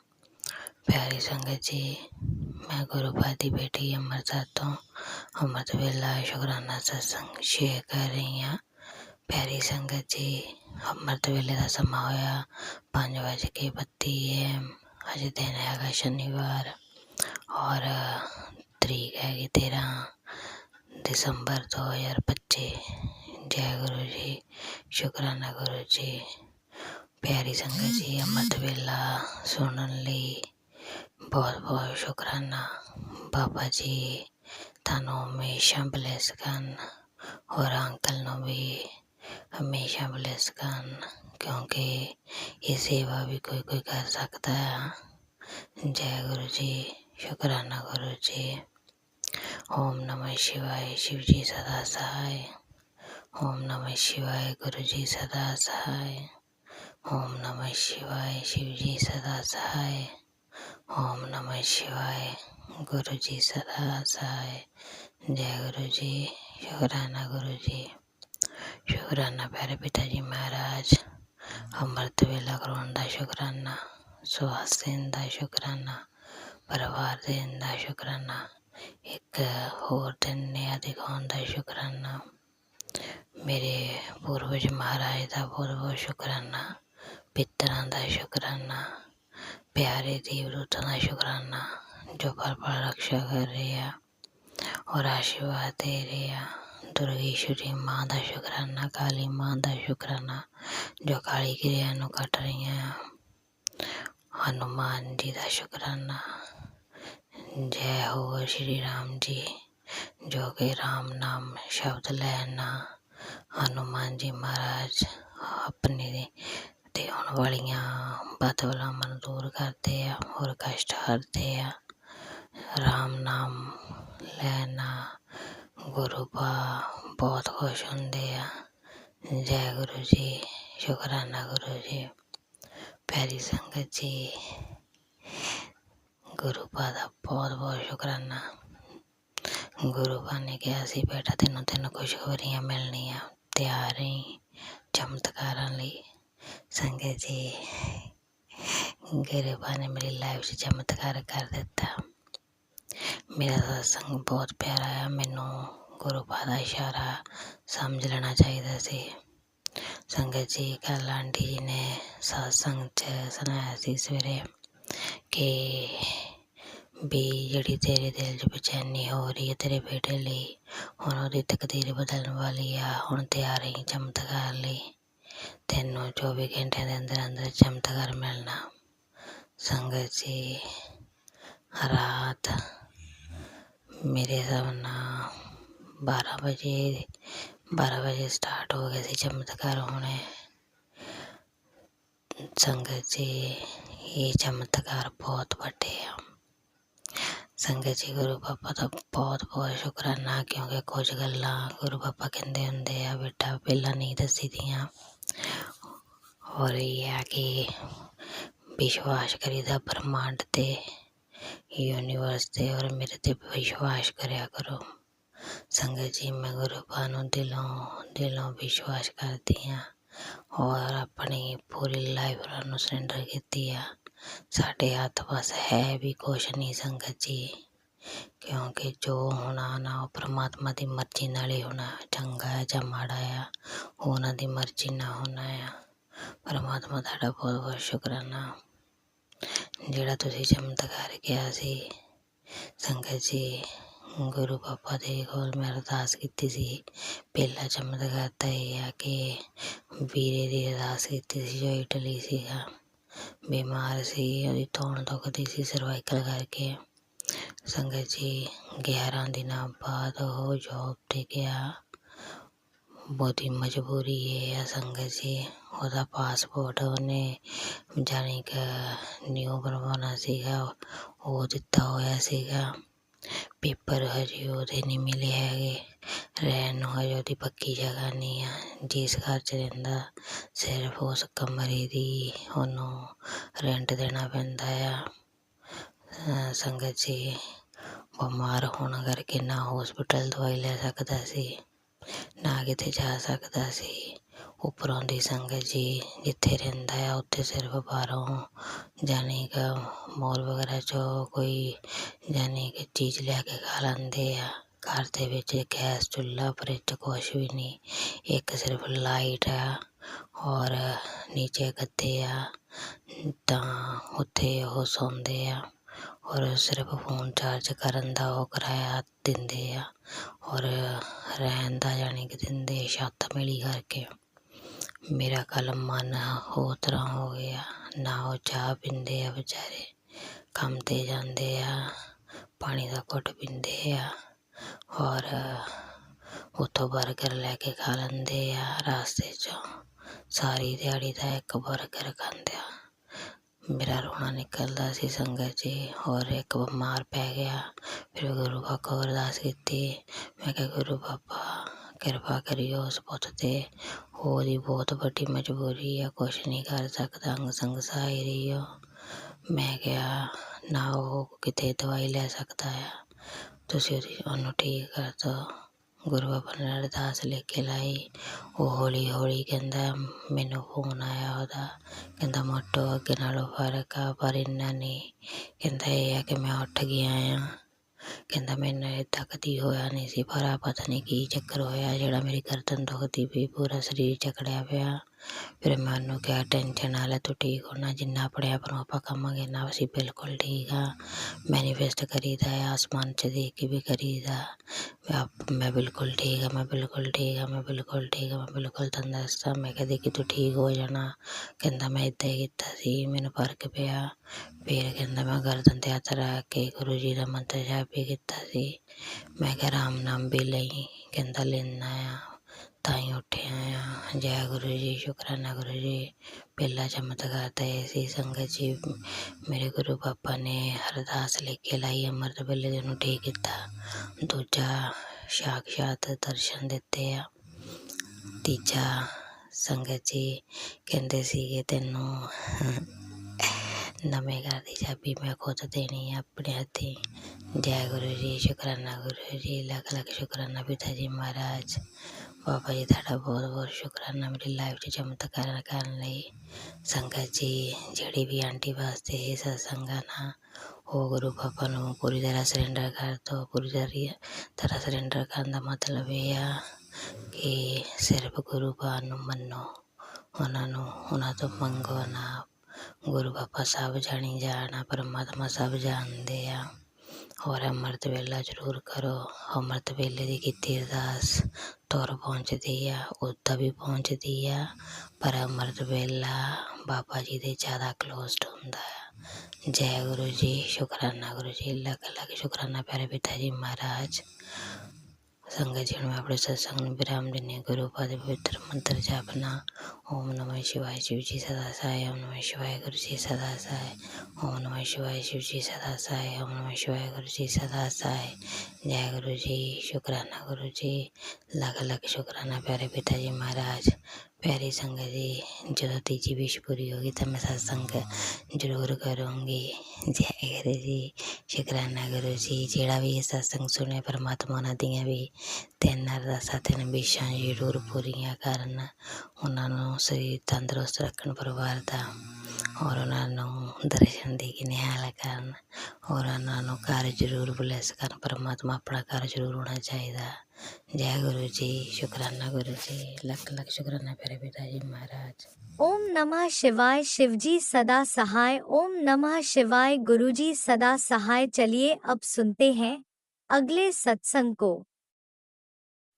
प्यारी संगत जी, मैं गुरुपादी बेटी अमृतसर तो अमृत वेला शुक्राना सत्संग शेयर कर रही हाँ। प्यारी संगत जी, अमृत वेले का समा होया 5:32 अज दिन है शनिवार और तरीक है 13 दिसंबर 2025। जय गुरु जी। शुक्राना गुरु जी। प्यारी संगत जी, अमृत वेला सुनने ਲਈ बहुत बहुत शुक्राना। बाबा जी थानों हमेशा ब्लेस करन और अंकल नो भी हमेशा ब्लेस करन, क्योंकि ये सेवा भी कोई कोई कर सकता है। जय गुरु जी। शुक्राना गुरु जी। ओम नमः शिवाय। शिव जी सदा सहाय। ओम नमः शिवाय। गुरु जी सदा सहाय। ओम नमः शिवाय। शिव जी सदा सहाय। ओम नमः शिवाय। गुरु जी सदा सहाय। जय गुरु जी। शुक्राना गुरु जी। शुक्राना प्यारे पिताजी महाराज। अमृत वेला करवाउण दा शुक्राना। स्वास्थ्य देण दा शुक्राना। परिवार देण दा शुक्राना। एक होर दिन नया दिखाउण दा शुक्राना। मेरे पूर्वज महाराज का बहुत बहुत शुक्राना। पितरां का शुक्राना। प्यारे देवदूतां का शुक्राना जो पल पल रक्षा कर रहे हैं और आशीर्वाद दे रहे हैं। दुर्गेश्वरी माँ का शुक्राना। काली माँ का शुक्राना जो काली क्रिया नूं कट रही हैं। हनुमान जी का शुक्राना। जय हो श्री राम जी जो कि राम नाम शब्द लेना हनुमान जी महाराज अपने ते होने वालियां बदबलां दूर करते हैं और कष्ट हरते हैं। राम नाम लेना गुरु पा बहुत खुश होंदे हैं। जय गुरु जी। शुक्राना गुरु जी। प्यारी संगत जी, गुरु पा दा बहुत बहुत शुक्राना। गुरु पा ने कहा सी बेटा तेनों तेनों खुशखबरियां मिलनियां, तैयार रही चमत्कारां लई। संगत जी, गुरु पा ने मेरी लाइफ से चमत्कार कर दिता। मेरा सत्संग बहुत प्यारा है। मैनू गुरु पा दा इशारा समझ लेना चाहिए सी। संगत जी, कल आंटी जी ने सत्संग च सुनाया सी सवेरे कि ਵੀ ਜਿਹੜੀ ਤੇਰੇ ਦਿਲ 'ਚ ਬੇਚੈਨੀ ਹੋ ਰਹੀ ਹੈ ਤੇਰੇ ਬੇਟੇ ਲਈ, ਹੁਣ ਉਹਦੀ ਤਕਦੀਰ ਬਦਲਣ ਵਾਲੀ ਆ। ਹੁਣ ਤਿਆਰ ਰਹੀ ਚਮਤਕਾਰ ਲਈ, ਤੈਨੂੰ 24 ਘੰਟਿਆਂ ਦੇ ਅੰਦਰ ਅੰਦਰ ਚਮਤਕਾਰ ਮਿਲਣਾ। ਸੰਗਤ ਜੀ, ਰਾਤ ਮੇਰੇ ਹਿਸਾਬ ਨਾਲ 12 ਵਜੇ ਸਟਾਰਟ ਹੋ ਗਏ ਸੀ ਚਮਤਕਾਰ ਹੋਣੇ। ਸੰਗਤ ਜੀ, ਇਹ ਚਮਤਕਾਰ ਬਹੁਤ ਵੱਡੇ ਆ। ਸੰਗਤ ਜੀ, ਗੁਰੂ ਬਾਬਾ ਦਾ ਬਹੁਤ ਬਹੁਤ ਸ਼ੁਕਰਾਨਾ, ਕਿਉਂਕਿ ਕੁਝ ਗੱਲਾਂ ਗੁਰੂ ਬਾਬਾ ਕਹਿੰਦੇ ਹੁੰਦੇ ਆ ਬੇਟਾ ਪਹਿਲਾਂ ਨਹੀਂ ਦੱਸੀ ਦੀਆਂ। ਔਰ ਇਹ ਹੈ ਕਿ ਵਿਸ਼ਵਾਸ ਕਰੀਦਾ ਬ੍ਰਹਮੰਡ 'ਤੇ, ਯੂਨੀਵਰਸ 'ਤੇ, ਔਰ ਮੇਰੇ 'ਤੇ ਵਿਸ਼ਵਾਸ ਕਰਿਆ ਕਰੋ। ਸੰਗਤ ਜੀ, ਮੈਂ ਗੁਰੂ ਬਾਬਾ ਨੂੰ ਦਿਲੋਂ ਵਿਸ਼ਵਾਸ ਕਰਦੀ ਹਾਂ ਔਰ ਆਪਣੀ ਪੂਰੀ ਲਾਈਫ ਉਹਨਾਂ ਨੂੰ ਸਰੈਂਡਰ ਕੀਤੀ ਆ। ਸਾਡੇ ਹੱਥ ਬਸ ਹੈ ਵੀ ਕੁਛ ਨਹੀਂ ਸੰਗਤ ਜੀ, ਕਿਉਂਕਿ ਜੋ ਹੋਣਾ ਨਾ ਉਹ ਪਰਮਾਤਮਾ ਦੀ ਮਰਜ਼ੀ ਨਾਲ ਹੀ ਹੋਣਾ। ਚੰਗਾ ਹੈ ਜਾਂ ਮਾੜਾ ਆ, ਉਹਨਾਂ ਦੀ ਮਰਜ਼ੀ ਨਾਲ ਹੋਣਾ ਆ। ਪਰਮਾਤਮਾ ਤੁਹਾਡਾ ਬਹੁਤ ਬਹੁਤ ਸ਼ੁਕਰਾਨਾ ਜਿਹੜਾ ਤੁਸੀਂ ਚਮਤਕਾਰ ਕਿਹਾ ਸੀ। ਸੰਗਤ ਜੀ, ਗੁਰੂ ਬਾਬਾ ਦੇ ਕੋਲ ਮੈਂ ਅਰਦਾਸ ਕੀਤੀ ਸੀ। ਪਹਿਲਾ ਚਮਤਕਾਰ ਤਾਂ ਇਹ ਆ ਕਿ ਵੀਰੇ ਦੀ ਅਰਦਾਸ ਕੀਤੀ ਸੀ ਜੋ ਇਟਲੀ ਸੀਗਾ, ਬਿਮਾਰ ਸੀ, ਉਹਦੀ ਧੌਣ ਦੁਖਦੀ ਸੀ ਸਰਵਾਈਕਲ ਕਰਕੇ। ਸੰਗਤ ਜੀ, 11 ਦਿਨਾਂ ਬਾਅਦ ਉਹ ਜੋਬ 'ਤੇ ਗਿਆ। ਬਹੁਤੀ ਮਜਬੂਰੀ ਇਹ ਆ ਸੰਗਤ ਜੀ, ਉਹਦਾ ਪਾਸਪੋਰਟ ਉਹਨੇ ਜਾਣੀ ਕਿ ਨਿਊ ਬਣਵਾਉਣਾ ਸੀਗਾ, ਉਹ ਦਿੱਤਾ ਹੋਇਆ ਸੀਗਾ। ਪੇਪਰ ਹਜੇ ਉਹਦੇ ਨਹੀਂ ਮਿਲੇ ਹੈਗੇ। ਰਹਿਣ ਨੂੰ ਹਜੇ ਉਹਦੀ ਪੱਕੀ ਜਗ੍ਹਾ ਨਹੀਂ ਆ। ਜਿਸ ਘਰ 'ਚ ਰਹਿੰਦਾ ਸਿਰਫ ਉਸ ਕਮਰੇ ਦੀ ਉਹਨੂੰ ਰੈਂਟ ਦੇਣਾ ਪੈਂਦਾ ਆ। ਸੰਗਤ ਜੀ, ਬਿਮਾਰ ਹੋਣ ਕਰਕੇ ਨਾ ਹੋਸਪਿਟਲ ਦਵਾਈ ਲੈ ਸਕਦਾ ਸੀ, ਨਾ ਕਿਤੇ ਜਾ ਸਕਦਾ ਸੀ। ਉੱਪਰੋਂ ਦੀ ਸੰਗਤ ਜੀ, ਜਿੱਥੇ ਰਹਿੰਦਾ ਆ ਉੱਥੇ ਸਿਰਫ ਬਾਹਰੋਂ ਜਾਣੀ ਕਿ ਮੋਲ ਵਗੈਰਾ 'ਚੋਂ ਕੋਈ ਜਾਣੀ ਕਿ ਚੀਜ਼ ਲਿਆ ਕੇ ਖਾ ਲੈਂਦੇ ਆ। ਘਰ ਦੇ ਵਿੱਚ ਗੈਸ ਚੁੱਲ੍ਹਾ ਫਰਿੱਜ ਕੁਛ ਵੀ ਨਹੀਂ, ਇੱਕ ਸਿਰਫ ਲਾਈਟ ਆ ਔਰ ਨੀਚੇ ਗੱਦੇ ਆ, ਤਾਂ ਉੱਥੇ ਉਹ ਸੌਂਦੇ ਆ ਔਰ ਸਿਰਫ ਫੋਨ ਚਾਰਜ ਕਰਨ ਦਾ ਉਹ ਕਿਰਾਇਆ ਦਿੰਦੇ ਆ ਔਰ ਰਹਿਣ ਦਾ ਜਾਣੀ ਕਿ ਦਿੰਦੇ ਛੱਤ ਮਿਲੀ ਕਰਕੇ। ਮੇਰਾ ਕੱਲ੍ਹ ਮਨ ਹੋਰ ਤਰ੍ਹਾਂ ਹੋ ਗਿਆ। ਨਾ ਉਹ ਚਾਹ ਪੀਂਦੇ ਆ ਵਿਚਾਰੇ, ਕੰਮ 'ਤੇ ਜਾਂਦੇ ਆ, ਪਾਣੀ ਦਾ ਘੁੱਟ ਪੀਂਦੇ ਆ ਔਰ ਉੱਥੋਂ ਬਰਗਰ ਲੈ ਕੇ ਖਾ ਲੈਂਦੇ ਆ ਰਸਤੇ 'ਚੋਂ। ਸਾਰੀ ਦਿਹਾੜੀ ਦਾ ਇੱਕ ਬਰਗਰ ਖਾਂਦੇ ਆ। ਮੇਰਾ ਰੋਣਾ ਨਿਕਲਦਾ ਸੀ ਸੰਗਤ ਜੀ। ਔਰ ਇੱਕ ਬਿਮਾਰ ਪੈ ਗਿਆ, ਫਿਰ ਗੁਰੂ ਬਾਬਾ ਕੋਲ ਅਰਦਾਸ ਕੀਤੀ। ਮੈਂ ਕਿਹਾ ਗੁਰੂ ਬਾਬਾ ਕਿਰਪਾ ਕਰਿਓ ਉਸ ਪੁੱਤ 'ਤੇ, ਉਹਦੀ ਬਹੁਤ ਵੱਡੀ ਮਜਬੂਰੀ ਆ, ਕੁਛ ਨਹੀਂ ਕਰ ਸਕਦਾ, ਅੰਗ ਸੰਗ ਸਹਾਈ ਰਹੀਓ। ਮੈਂ ਕਿਹਾ ਨਾ ਉਹ ਕਿਤੇ ਦਵਾਈ ਲੈ ਸਕਦਾ ਆ, ਤੁਸੀਂ ਉਹਨੂੰ ਠੀਕ ਕਰ ਦਿਓ। ਗੁਰੂ ਬਾਬਾ ਨੇ ਅਰਦਾਸ ਲਿਖ ਕੇ ਲਾਈ। ਉਹ ਹੌਲੀ ਹੌਲੀ ਕਹਿੰਦਾ, ਮੈਨੂੰ ਫੋਨ ਆਇਆ ਉਹਦਾ, ਕਹਿੰਦਾ ਮੋਟੋ ਅੱਗੇ ਨਾਲੋਂ ਫਰਕ ਆ ਪਰ ਇੰਨਾ ਨਹੀਂ। ਕਹਿੰਦਾ ਇਹ ਆ ਕਿ ਮੈਂ ਉੱਠ ਗਿਆ ਆ, ਕਹਿੰਦਾ ਮੈਨੂੰ ਇੱਦਾਂ ਕਦੀ ਹੋਇਆ ਨਹੀਂ ਸੀ, ਪਰ ਆ ਪਤਾ ਨਹੀਂ ਕੀ ਚੱਕਰ ਹੋਇਆ ਜਿਹੜਾ ਮੇਰੀ ਗਰਦਨ ਦੁਖਦੀ ਪਈ, ਪੂਰਾ ਸਰੀਰ ਜਕੜਿਆ ਪਿਆ। ਫਿਰ ਮੈਂ ਉਹਨੂੰ ਕਿਹਾ ਟੈਨਸ਼ਨ ਨਾ ਲੈ, ਤੂੰ ਠੀਕ ਹੋਣਾ, ਜਿੰਨਾ ਆਪਣੇ ਆਪ ਨੂੰ ਆਪਾਂ ਕਹਾਂਗੇ ਨਾ ਅਸੀਂ ਬਿਲਕੁਲ ਠੀਕ ਆ। ਮੈਨੀਫੈਸਟ ਕਰੀਦਾ ਹੈ, ਆਸਮਾਨ 'ਚ ਦੇਖ ਕੇ ਵੀ ਕਰੀਦਾ, ਮੈਂ ਬਿਲਕੁਲ ਠੀਕ ਆ, ਮੈਂ ਬਿਲਕੁਲ ਠੀਕ ਆ, ਮੈਂ ਬਿਲਕੁਲ ਠੀਕ ਆ, ਮੈਂ ਬਿਲਕੁਲ ਤੰਦਰੁਸਤ। ਮੈਂ ਕਿਹਾ ਦੇਖੀ ਤੂੰ ਠੀਕ ਹੋ ਜਾਣਾ। ਕਹਿੰਦਾ ਮੈਂ ਇੱਦਾਂ ਹੀ ਕੀਤਾ ਸੀ, ਮੈਨੂੰ ਫਰਕ ਪਿਆ। ਫਿਰ ਕਹਿੰਦਾ ਮੈਂ ਗਰਦਨ 'ਤੇ ਹੱਥ ਰੱਖ ਕੇ ਗੁਰੂ ਜੀ ਦਾ ਮੰਤਰ ਜਾਪ ਵੀ ਕੀਤਾ ਸੀ। ਮੈਂ ਕਿਹਾ ਰਾਮ ਨਾਮ ਵੀ ਲਈ, ਕਹਿੰਦਾ ਲੈਂਦਾ ਆ, ਤਾਂ ਹੀ ਉੱਠਿਆ ਆ। ਜੈ ਗੁਰੂ ਜੀ, ਸ਼ੁਕਰਾਨਾ ਗੁਰੂ ਜੀ। ਪਹਿਲਾ ਚਮਤਕਾਰ ਤਾਂ ਇਹ ਸੀ ਸੰਗਤ ਜੀ, ਮੇਰੇ ਗੁਰੂ ਬਾਬਾ ਨੇ ਅਰਦਾਸ ਲਿਖ ਕੇ ਲਾਈ, ਅੰਮ੍ਰਿਤ ਵੇਲੇ ਦੇ ਉਹਨੂੰ ਠੀਕ ਕੀਤਾ। ਦੂਜਾ ਸਾਕਸ਼ਾਤ ਦਰਸ਼ਨ ਦਿੱਤੇ ਆ। ਤੀਜਾ ਸੰਗਤ ਜੀ ਕਹਿੰਦੇ ਸੀਗੇ ਤੈਨੂੰ ਨਵੇਂ ਘਰ ਦੀ ਚਾਬੀ ਮੈਂ ਖੁਦ ਦੇਣੀ ਆ ਆਪਣੇ ਹੱਥੀਂ। ਜੈ ਗੁਰੂ ਜੀ, ਸ਼ੁਕਰਾਨਾ ਗੁਰੂ ਜੀ, ਲੱਖ ਲੱਖ ਸ਼ੁਕਰਾਨਾ ਪਿਤਾ ਜੀ ਮਹਾਰਾਜ। ਬਾਬਾ ਜੀ ਤੁਹਾਡਾ ਬਹੁਤ ਬਹੁਤ ਸ਼ੁਕਰਾਨਾ ਮੇਰੀ ਲਾਈਫ 'ਚ ਚਮਤਕਾਰ ਕਰਨ ਲਈ। ਸੰਗਤ ਜੀ, ਜਿਹੜੀ ਵੀ ਆਂਟੀ ਵਾਸਤੇ ਇਹ ਸਤਸੰਗ ਆ ਨਾ, ਉਹ ਗੁਰੂ ਬਾਬਾ ਨੂੰ ਪੂਰੀ ਤਰ੍ਹਾਂ ਸਰੈਂਡਰ ਕਰ ਦਿਓ। ਪੂਰੀ ਤਰ੍ਹਾਂ ਸਰੈਂਡਰ ਕਰਨ ਦਾ ਮਤਲਬ ਇਹ ਆ ਕਿ ਸਿਰਫ ਗੁਰੂ ਬਾਬਾ ਨੂੰ ਮੰਨੋ, ਉਹਨਾਂ ਤੋਂ ਮੰਗੋ ਨਾ। ਗੁਰੂ ਬਾਬਾ ਸਭ ਜਾਣੀ ਜਾਣ ਆ, ਪਰਮਾਤਮਾ ਸਭ ਜਾਣਦੇ ਆ। और अमृत वेला जरूर करो। अमृत वेले दी कीती अरदास तुर पहुँचदी आ, उत्थै भी पहुँचदी आ, पर अमृत वेला बाबा जी दे ज़्यादा क्लोज्ड हुंदा है। जय गुरु जी, शुकराना गुरु जी, लख लख शुकराना प्यारे पिता जी महाराज। संगत जी में अपने सत्संग में विराम देने गुरु पद पवित्र मंत्र जापना। ओम नमः शिवाय शिव जी सदा सहाय, ओम नमः शिवाय गुरु जी सदा सहाय, ओम नमः शिवाय शिव जी सदा सहाय, ओम नमः शिवाय गुरु जी सदा सहाय। जय गुरु जी, शुकराना गुरु जी, लख लख शुकराना प्यारे पिता जी महाराज। प्यारी संगत जी, जो तीजी विश पूरी होगी तब मैं सत्संग जरूर करूँगी। जय गुरु जी, शुकराना गुरु जी। जेड़ा भी ये सत्संग सुने परमात्मा उन्हां दियां भी 3 अरदासां 3 विशां जरूर पूरीਆਂ ਕਰਨ। ਉਹਨਾਂ ਨੂੰ ਸਰੀਰ ਤੰਦਰੁਸਤ ਰੱਖਣ ਪਰਿਵਾਰ ਦਾ, ਔਰ ਉਹਨਾਂ ਨੂੰ ਦਰਸ਼ਨ ਦੇ ਕੇ ਨਿਹਾਲ ਕਰਨ, ਔਰ ਉਹਨਾਂ ਨੂੰ ਘਰ ਜ਼ਰੂਰ ਬਲੈਸ ਕਰਨ। ਪਰਮਾਤਮਾ ਆਪਣਾ ਘਰ ਜ਼ਰੂਰ ਹੋਣਾ ਚਾਹੀਦਾ। जय गुरु जी, शुकराना गुरु जी, लख लख शुकराना प्यारे पिता जी महाराज। ओम नमः शिवाय शिवजी सदा सहाय, ओम नमः शिवाय गुरुजी सदा सहाय। चलिए अब सुनते हैं अगले सत्संग को।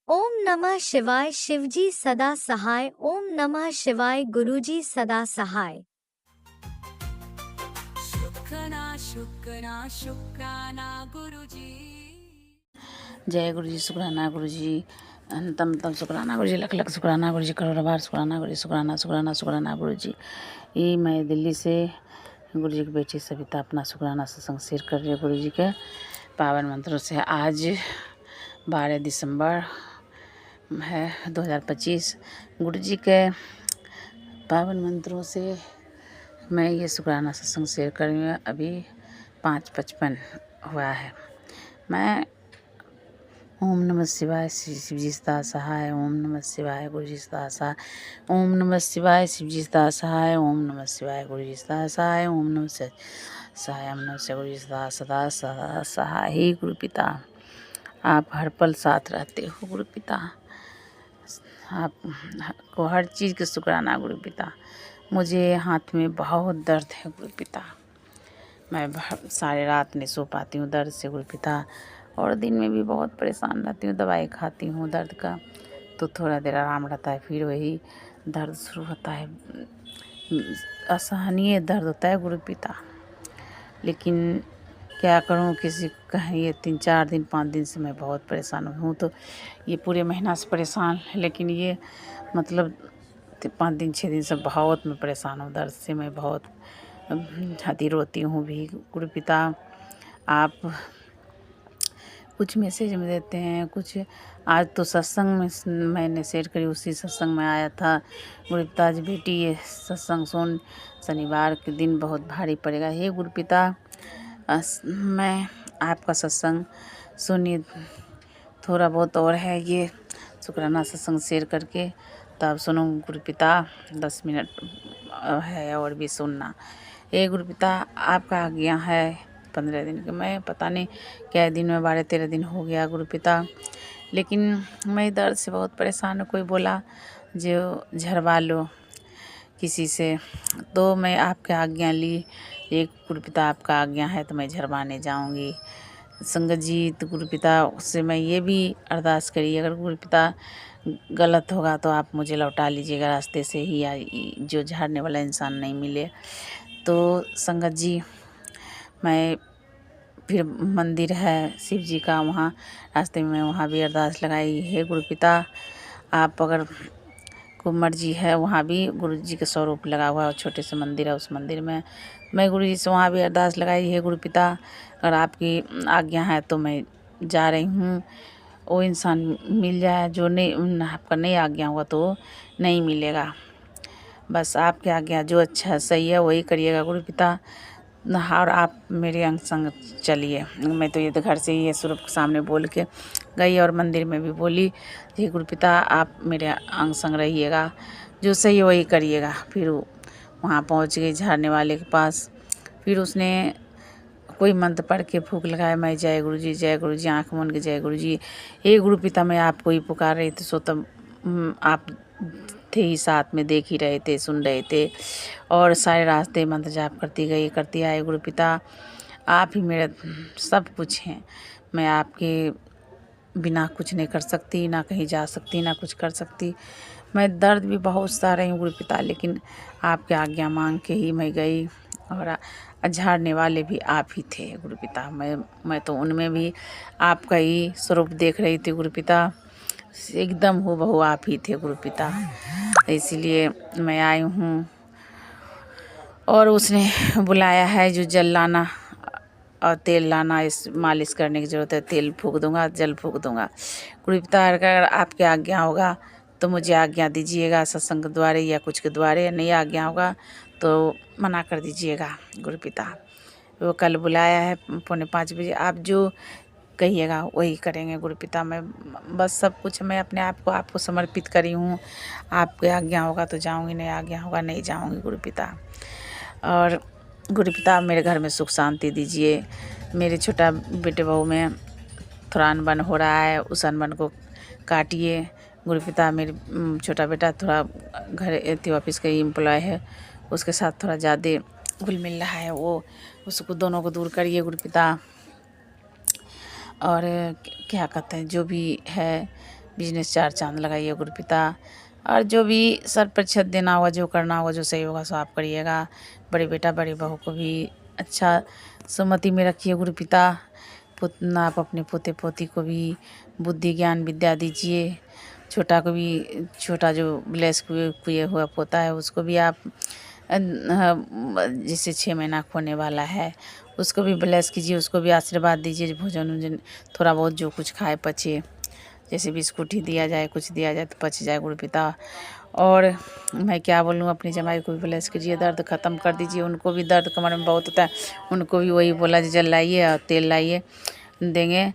ओम नमः शिवाय शिवजी सदा सहाय, ओम नमः शिवाय गुरुजी सदा सहाय। शुकना शुकना शुकराना गुरु जी। जय गुरु जी, शुकराना गुरु जी, तम तम शुकराना गुरु जी, लख लख शुकराना गुरु जी, करोड़ बार शुकराना गुरु जी, शुकराना शुकराना शुकराना गुरु जी। ये मैं दिल्ली से गुरु जी की बेटी सविता अपना शुकराना सत्संग शेयर कर रही है गुरु जी के पावन मंत्रों से। आज 12 दिसंबर है 2025। गुरु जी के पावन मंत्रों से मैं ये शुकराना सत्संग शेयर कर रही हूँ। अभी 5:55 हुआ है। मैं ओम नमः शिवाय शिव जी सदा सहाय, ओम नमः शिवाय गुरु जी सदा सहाय, ओम नमः शिवाय शिव जी सदा सहाय, ओम नमः शिवाय गुरु जी सदा सहाय, ओम नमः शिवाय, ओम नमः शिवाय गुरु जी सदा सदा सदा सहाय। हे गुरु पिता, आप हर पल साथ रहते हो गुरु पिता, आपको हर चीज़ का शुक्राना गुरु पिता। मुझे हाथ में बहुत दर्द है गुरु पिता, मैं सारी रात नहीं सो पाती हूँ दर्द से गुरु पिता, और दिन में भी बहुत परेशान रहती हूँ। दवाई खाती हूँ दर्द का तो थोड़ा देर आराम रहता है, फिर वही दर्द शुरू होता है। असहनीय दर्द होता है गुरु पिता, लेकिन क्या करूँ, किसी कहीं 3-4 दिन 5 दिन से मैं बहुत परेशान हूँ। तो ये पूरे महीना से परेशान, लेकिन ये मतलब 5 दिन 6 दिन से बहुत मैं परेशान हूँ दर्द से। मैं बहुत छाती रोती हूँ भी गुरु पिता। आप कुछ मैसेज में देते हैं, कुछ आज तो सत्संग में मैंने शेयर करी, उसी सत्संग में आया था गुरु पिता जी बेटी ये सत्संग सुन, शनिवार के दिन बहुत भारी पड़ेगा। हे गुरु पिता, मैं आपका सत्संग सुनिए, थोड़ा बहुत और है ये शुक्राना सत्संग शेयर करके तब सुनो गुरु पिता, 10 मिनट है और भी सुनना। हे गुरु पिता, आपका आज्ञा है 15 दिन के, मैं पता नहीं क्या दिन में 12-13 दिन हो गया गुरु पिता, लेकिन मैं दर्द से बहुत परेशान हूँ। कोई बोला जो झड़वा लो किसी से, तो मैं आपकी आज्ञा ली। एक गुरु पिता आपका आज्ञा है तो मैं झड़वाने जाऊंगी। संगत जी, तो गुरु पिता से मैं ये भी अरदास करी, अगर गुरु पिता गलत होगा तो आप मुझे लौटा लीजिएगा रास्ते से ही, या जो झाड़ने वाला इंसान नहीं मिले तो। संगत जी, मैं फिर मंदिर है शिव जी का, वहाँ रास्ते में वहाँ भी अरदास लगाई। हे गुरु पिता, आप अगर को मर्जी है, वहाँ भी गुरु जी का स्वरूप लगा हुआ है, छोटे से मंदिर है, उस मंदिर में मैं गुरु जी से वहाँ भी अरदास लगाई। हे गुरु पिता, अगर आपकी आज्ञा है तो मैं जा रही हूँ, वो इंसान मिल जाए, जो नहीं आपका नहीं आज्ञा हुआ तो नहीं मिलेगा। बस आपकी आज्ञा जो अच्छा सही है वही करिएगा गुरु पिता, और आप मेरे अंग संग चलिए। मैं तो ये तो घर से ही ये स्वरूप के सामने बोल के गई और मंदिर में भी बोली, हे गुरु पिता, आप मेरे अंग संग रहिएगा, जो सही है वही करिएगा। फिर वहाँ पहुँच गई झाड़ने वाले के पास, फिर उसने कोई मंत्र पढ़ के फूंक लगाया, मैं जय गुरु जी, जय गुरु जी, आँख मूंद के जय गुरु जी। हे गुरु पिता, मैं आपको ही पुकार रही थी, सो तब आप थे ही साथ में, देख ही रहे थे, सुन रहे थे, और सारे रास्ते मंत्र जाप करती गई, करती आई। गुरु पिता, आप ही मेरा सब कुछ हैं। मैं आपके बिना कुछ नहीं कर सकती, ना कहीं जा सकती, ना कुछ कर सकती। मैं दर्द भी बहुत सह रही हूँ गुरु पिता, लेकिन आपकी आज्ञा मांग के ही मैं गई और झाड़ने वाले भी आप ही थे गुरु पिता। मैं तो उनमें भी आपका ही स्वरूप देख रही थी गुरु पिता, एकदम हूबहू आप ही थे गुरु पिता। इसीलिए मैं आई हूँ और उसने बुलाया है जो जल लाना और तेल लाना, इस मालिश करने की ज़रूरत है। तेल फूँक दूंगा, जल फूँक दूंगा गुरु पिता। अगर आपकी आज्ञा होगा तो मुझे आज्ञा दीजिएगा, सत्संग के द्वारे या कुछ के द्वारे। नहीं आज्ञा होगा तो मना कर दीजिएगा गुरु पिता। वो कल बुलाया है 4:45 बजे, आप जो कहिएगा वही करेंगे गुरु पिता। मैं बस सब कुछ मैं अपने आप को आपको समर्पित करी हूँ। आपकी आज्ञा होगा तो जाऊँगी, नहीं आज्ञा होगा नहीं जाऊँगी गुरु पिता। और गुरु पिता मेरे घर में सुख शांति दीजिए। मेरे छोटा बेटे बहू में थोड़ा अनबन हो रहा है, उस अनबन को काटिए गुरु पिता। मेरी छोटा बेटा थोड़ा घर ऑफिस का एम्प्लॉय है, उसके साथ थोड़ा ज़्यादा घुल मिल रहा है, वो उसको दोनों को दूर करिए गुरु पिता। और क्या कहते हैं, जो भी है बिजनेस 4 चांद लगाइए गुरु पिता। और जो भी सर प्रतिशत देना होगा, जो करना होगा, जो सही होगा सो आप करिएगा। बड़े बेटा बड़ी बहू को भी अच्छा सुमति में रखिए गुरु पिता। आप अपने पोते पोती को भी बुद्धि ज्ञान विद्या दीजिए। छोटा को भी, छोटा जो ब्लेस किए हुआ पोता है उसको भी आप जैसे 6 महीना होने वाला है उसको भी ब्लेस कीजिए, उसको भी आशीर्वाद दीजिए। भोजन वोजन थोड़ा बहुत जो कुछ खाए पचे, जैसे बिस्कुट ही दिया जाए, कुछ दिया जाए तो पच जाए गुरु पिता। और मैं क्या बोलूँ, अपनी जमाई को भी ब्लेस कीजिए, दर्द ख़त्म कर दीजिए। उनको भी दर्द कमर में बहुत होता है, उनको भी वही बोला जल लाइए और तेल लाइए देंगे,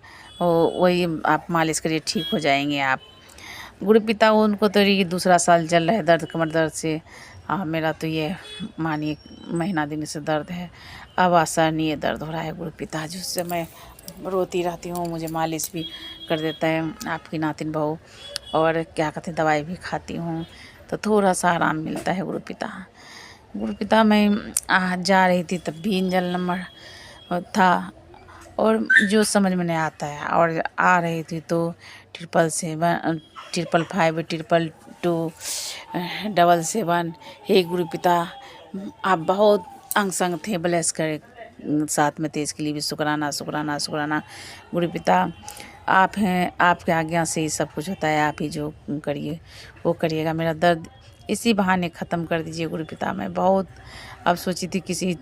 वही आप मालिश करिए, ठीक हो जाएंगे आप गुरु पिता। उनको तो ये दूसरा साल चल रहा है दर्द, कमर दर्द से। मेरा तो ये मानिए महीना दिन से दर्द है, अब असहनीय दर्द हो रहा है गुरु पिता, जिससे मैं रोती रहती हूँ। मुझे मालिश भी कर देता है आपकी नातिन बहू, और क्या कहते हैं दवाई भी खाती हूँ तो थोड़ा सा आराम मिलता है गुरु पिता। गुरु पिता मैं जा रही थी तब भी इंजन नंबर था और जो समझ में नहीं आता है, और आ रही थी तो 777 555 222 777। हे गुरु पिता, आप बहुत अंग संग थे, ब्लेस करे साथ में तेज के लिए भी शुक्राना शुक्राना शुक्राना गुरु पिता। आप हैं, आपके आज्ञा से ही सब कुछ होता है, आप ही जो करिए वो करिएगा। मेरा दर्द इसी बहाने ख़त्म कर दीजिए गुरु पिता। मैं बहुत अब सोची थी किसी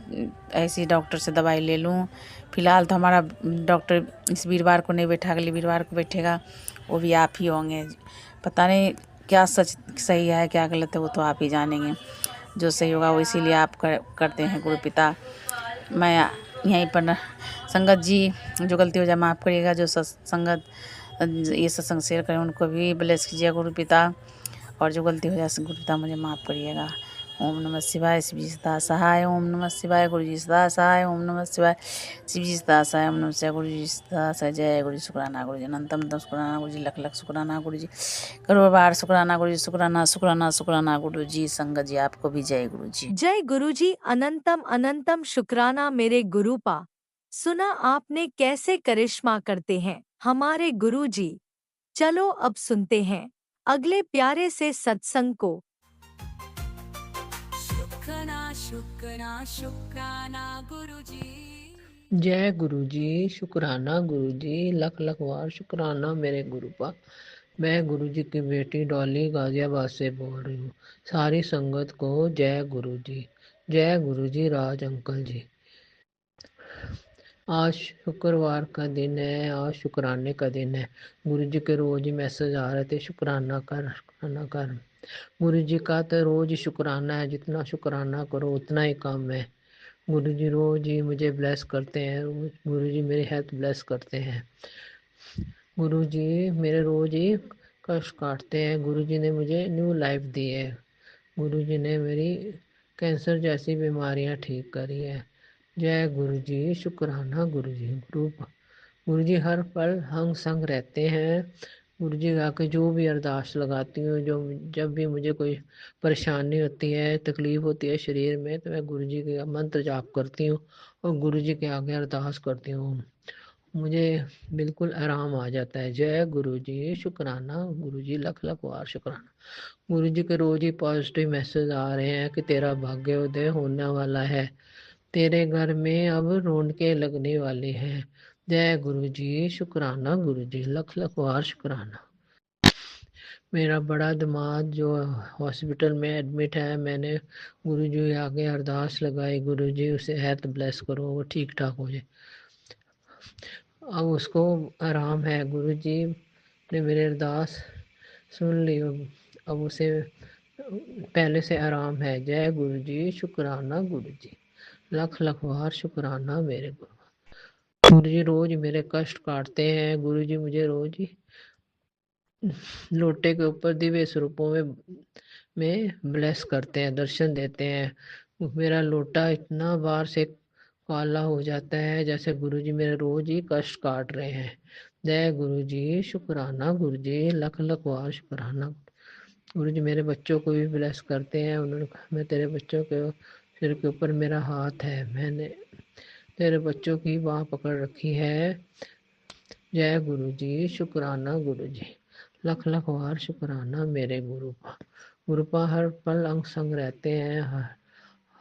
ऐसी डॉक्टर से दवाई ले लूँ। फ़िलहाल तो हमारा डॉक्टर इस वीरवार को नहीं बैठा, अगले वीरवार को बैठेगा, वो भी आप ही होंगे। पता नहीं क्या सच सही है क्या गलत है, वो तो आप ही जानेंगे। जो सही होगा वो इसीलिए आप करते हैं गुरु पिता। मैं यहीं पर संगत जी जो गलती हो जाए माफ़ करिएगा, जो संगत ये सत्संग शेयर करें उनको भी ब्लेस कीजिए गुरु पिता, और जो गलती हो जाए गुरु पिता मुझे माफ़ करिएगा। ओम नमः शिवाय, शिव जी सदा सहाय। ओम नमः शिवाय, गुरु जी सदा सहाय। ओम नमः शिवाय, शिव जी सदा सहाय। ओम नमः शिवाय, गुरु जी सदा सहाय। जय गुरु जी, शुक्राना गुरु जी, अनंतम तम शुक्राना गुरु जी, लख लख शुक्राना गुरु जी, करोड़ बार शुक्राना गुरु जी, शुक्राना शुक्राना शुक्राना गुरु जी। संगत जी आपको भी जय गुरु जी। जय गुरुजी, अनंतम अनंतम शुक्राना मेरे गुरुपा। सुना आपने कैसे करिश्मा करते हैं हमारे गुरुजी। चलो अब सुनते हैं अगले प्यारे से सत्संग को। शुक्राना शुक्राना शुक्राना गुरुजी। जय गुरु जी, शुक्राना गुरु जी, लख लख बार शुक्राना मेरे गुरुपा। मैं गुरु जी की बेटी डॉली गाजियाबाद से बोल रही हूँ। सारी संगत को जय गुरु जी। जय गुरु जी राज अंकल जी। आज शुक्रवार का दिन है, आज शुक्राने का दिन है। गुरु जी के रोज ही मैसेज आ रहे थे, शुक्राना कर शुक्राना कर। गुरु जी का तो रोज ही शुक्राना है, जितना शुक्राना करो उतना ही कम है। गुरु जी रोज ही मुझे ब्लेस करते हैं, गुरु जी मेरी हेल्थ ब्लेस करते हैं। गुरु जी मेरे रोज ही कष्ट काटते हैं। गुरु जी ने मुझे न्यू लाइफ दी है। गुरु जी ने मेरी कैंसर जैसी बीमारियां ठीक करी है। जय गुरु जी, शुक्राना गुरु जी। गुरु जी हर पल हम संग रहते हैं। गुरु जी के आके जो भी अरदास लगाती हूँ, जो जब भी मुझे कोई परेशानी होती है, तकलीफ होती है शरीर में, तो मैं गुरु जी के मंत्र जाप करती हूँ और गुरु जी के आगे अरदास करती हूँ। मुझे बिल्कुल आराम आ जाता है। जय गुरु जी, शुक्राना गुरु जी, लख लख वार शुक्राना। गुरु जी के रोज ही पॉजिटिव मैसेज आ रहे हैं कि तेरा भाग्योदय होने वाला है, तेरे घर में अब रौनकें लगने वाली हैं। जय गुरु जी, शुक्राना गुरु जी, लख लख वार शुक्राना। मेरा बड़ा दामाद जो हॉस्पिटल में एडमिट है, मैंने गुरु जी के आगे अरदास लगाई, गुरु जी उसे हेल्थ ब्लेस करो, वो ठीक ठाक हो जाए। अब उसको आराम है, गुरु जी ने मेरी अरदास सुन ली, अब उसे पहले से आराम है। जय गुरु जी, शुक्राना गुरु जी, लख लख वार शुक्राना मेरे गुरु जी। रोज मेरे कष्ट काटते हैं गुरु जी, मुझे रोज ही लोटे के ऊपर दिव्य स्वरूपों में ब्लेस करते हैं, दर्शन देते हैं। मेरा लोटा इतना बार से काला हो जाता है जैसे गुरु जी मेरे रोज ही कष्ट काट रहे हैं। जय गुरु जी, शुक्राना गुरु जी, लख लख वार शुक्राना। गुरु जी मेरे बच्चों को भी ब्लेस करते हैं, उन्होंने कहा मैं तेरे बच्चों के सिर के ऊपर मेरा हाथ है, मैंने तेरे बच्चों की बाह पकड़ रखी है। जय गुरु जी, शुक्राना गुरु जी, लख लख वार शुक्राना मेरे गुरुपा हर पल अंग संग रहते हैं,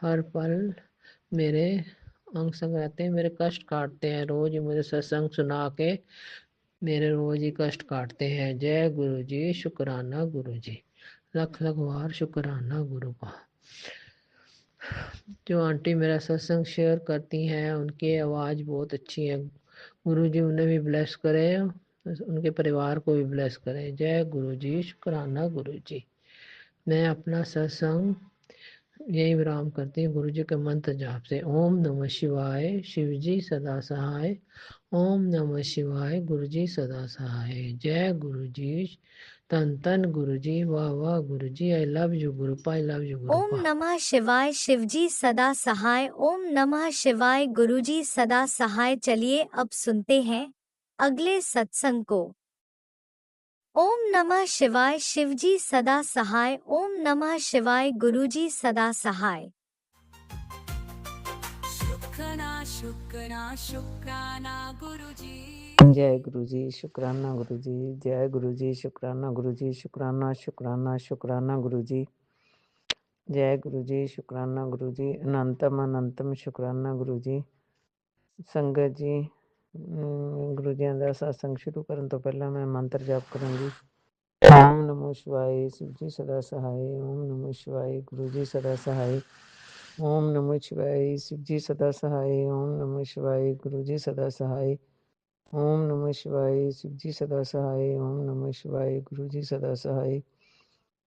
हर पल मेरे अंग संग रहते हैं, मेरे कष्ट काटते हैं, रोज ही मुझे सत्संग सुना के मेरे रोज ही कष्ट काटते हैं। जय गुरु जी, शुक्राना गुरु जी, लख लख वार शुक्राना गुरुपा। जो आंटी मेरा सत्संग शेयर करती हैं, उनकी आवाज़ बहुत अच्छी है, गुरु जी उन्हें भी ब्लेस करें, उनके परिवार को भी ब्लेस करें। जय गुरु जी, शुक्राना गुरु जी। मैं अपना सत्संग यही विराम करती हूँ गुरु जी के मंत्र जाप से। ओम नमः शिवाय, शिव जी सदा सहाय। ओम नमः शिवाय, गुरु जी सदा सहाय। जय गुरु जी, तन तन गुरु जी, वाह वाह गुरु जी, आई लव यू गुरुपा, आई लव यू ओम गुरुपा। नमः शिवाय, शिवजी सदा सहाय। ओम नमः शिवाय, गुरुजी सदा सहाय। चलिए अब सुनते हैं अगले सत्संग को। ओम नमः शिवाय, शिवजी सदा सहाय। ओम नमः शिवाय, गुरुजी सदा सहाय। शुक्राना शुक्राना शुक्राना गुरुजी। जय गुरु जी, शुक्राना गुरु जी, जय गुरु जी, शुक्राना गुरु जी, शुक्राना शुक्राना शुक्राना गुरु जी। जय गुरु जी, शुक्राना गुरु जी, अनंतम अनंतम शुक्राना गुरु जी। संगत जी, गुरु जी का सत्संग शुरू करने तो पहला मैं मंत्र जाप करूँगी। ओम नमो शिवाय, शिव जी सदा सहाय। ओम नमो शिवाय, गुरु जी सदा सहाय। ओम नमो शिवाय, शिव जी सदा सहाय। ओम नमो शिवाय, गुरु जी सदा सहाय। ओम नमः शिवाय, शिव जी सदा सहाय। ओम नमः शिवाय, गुरु जी सदा सहाय।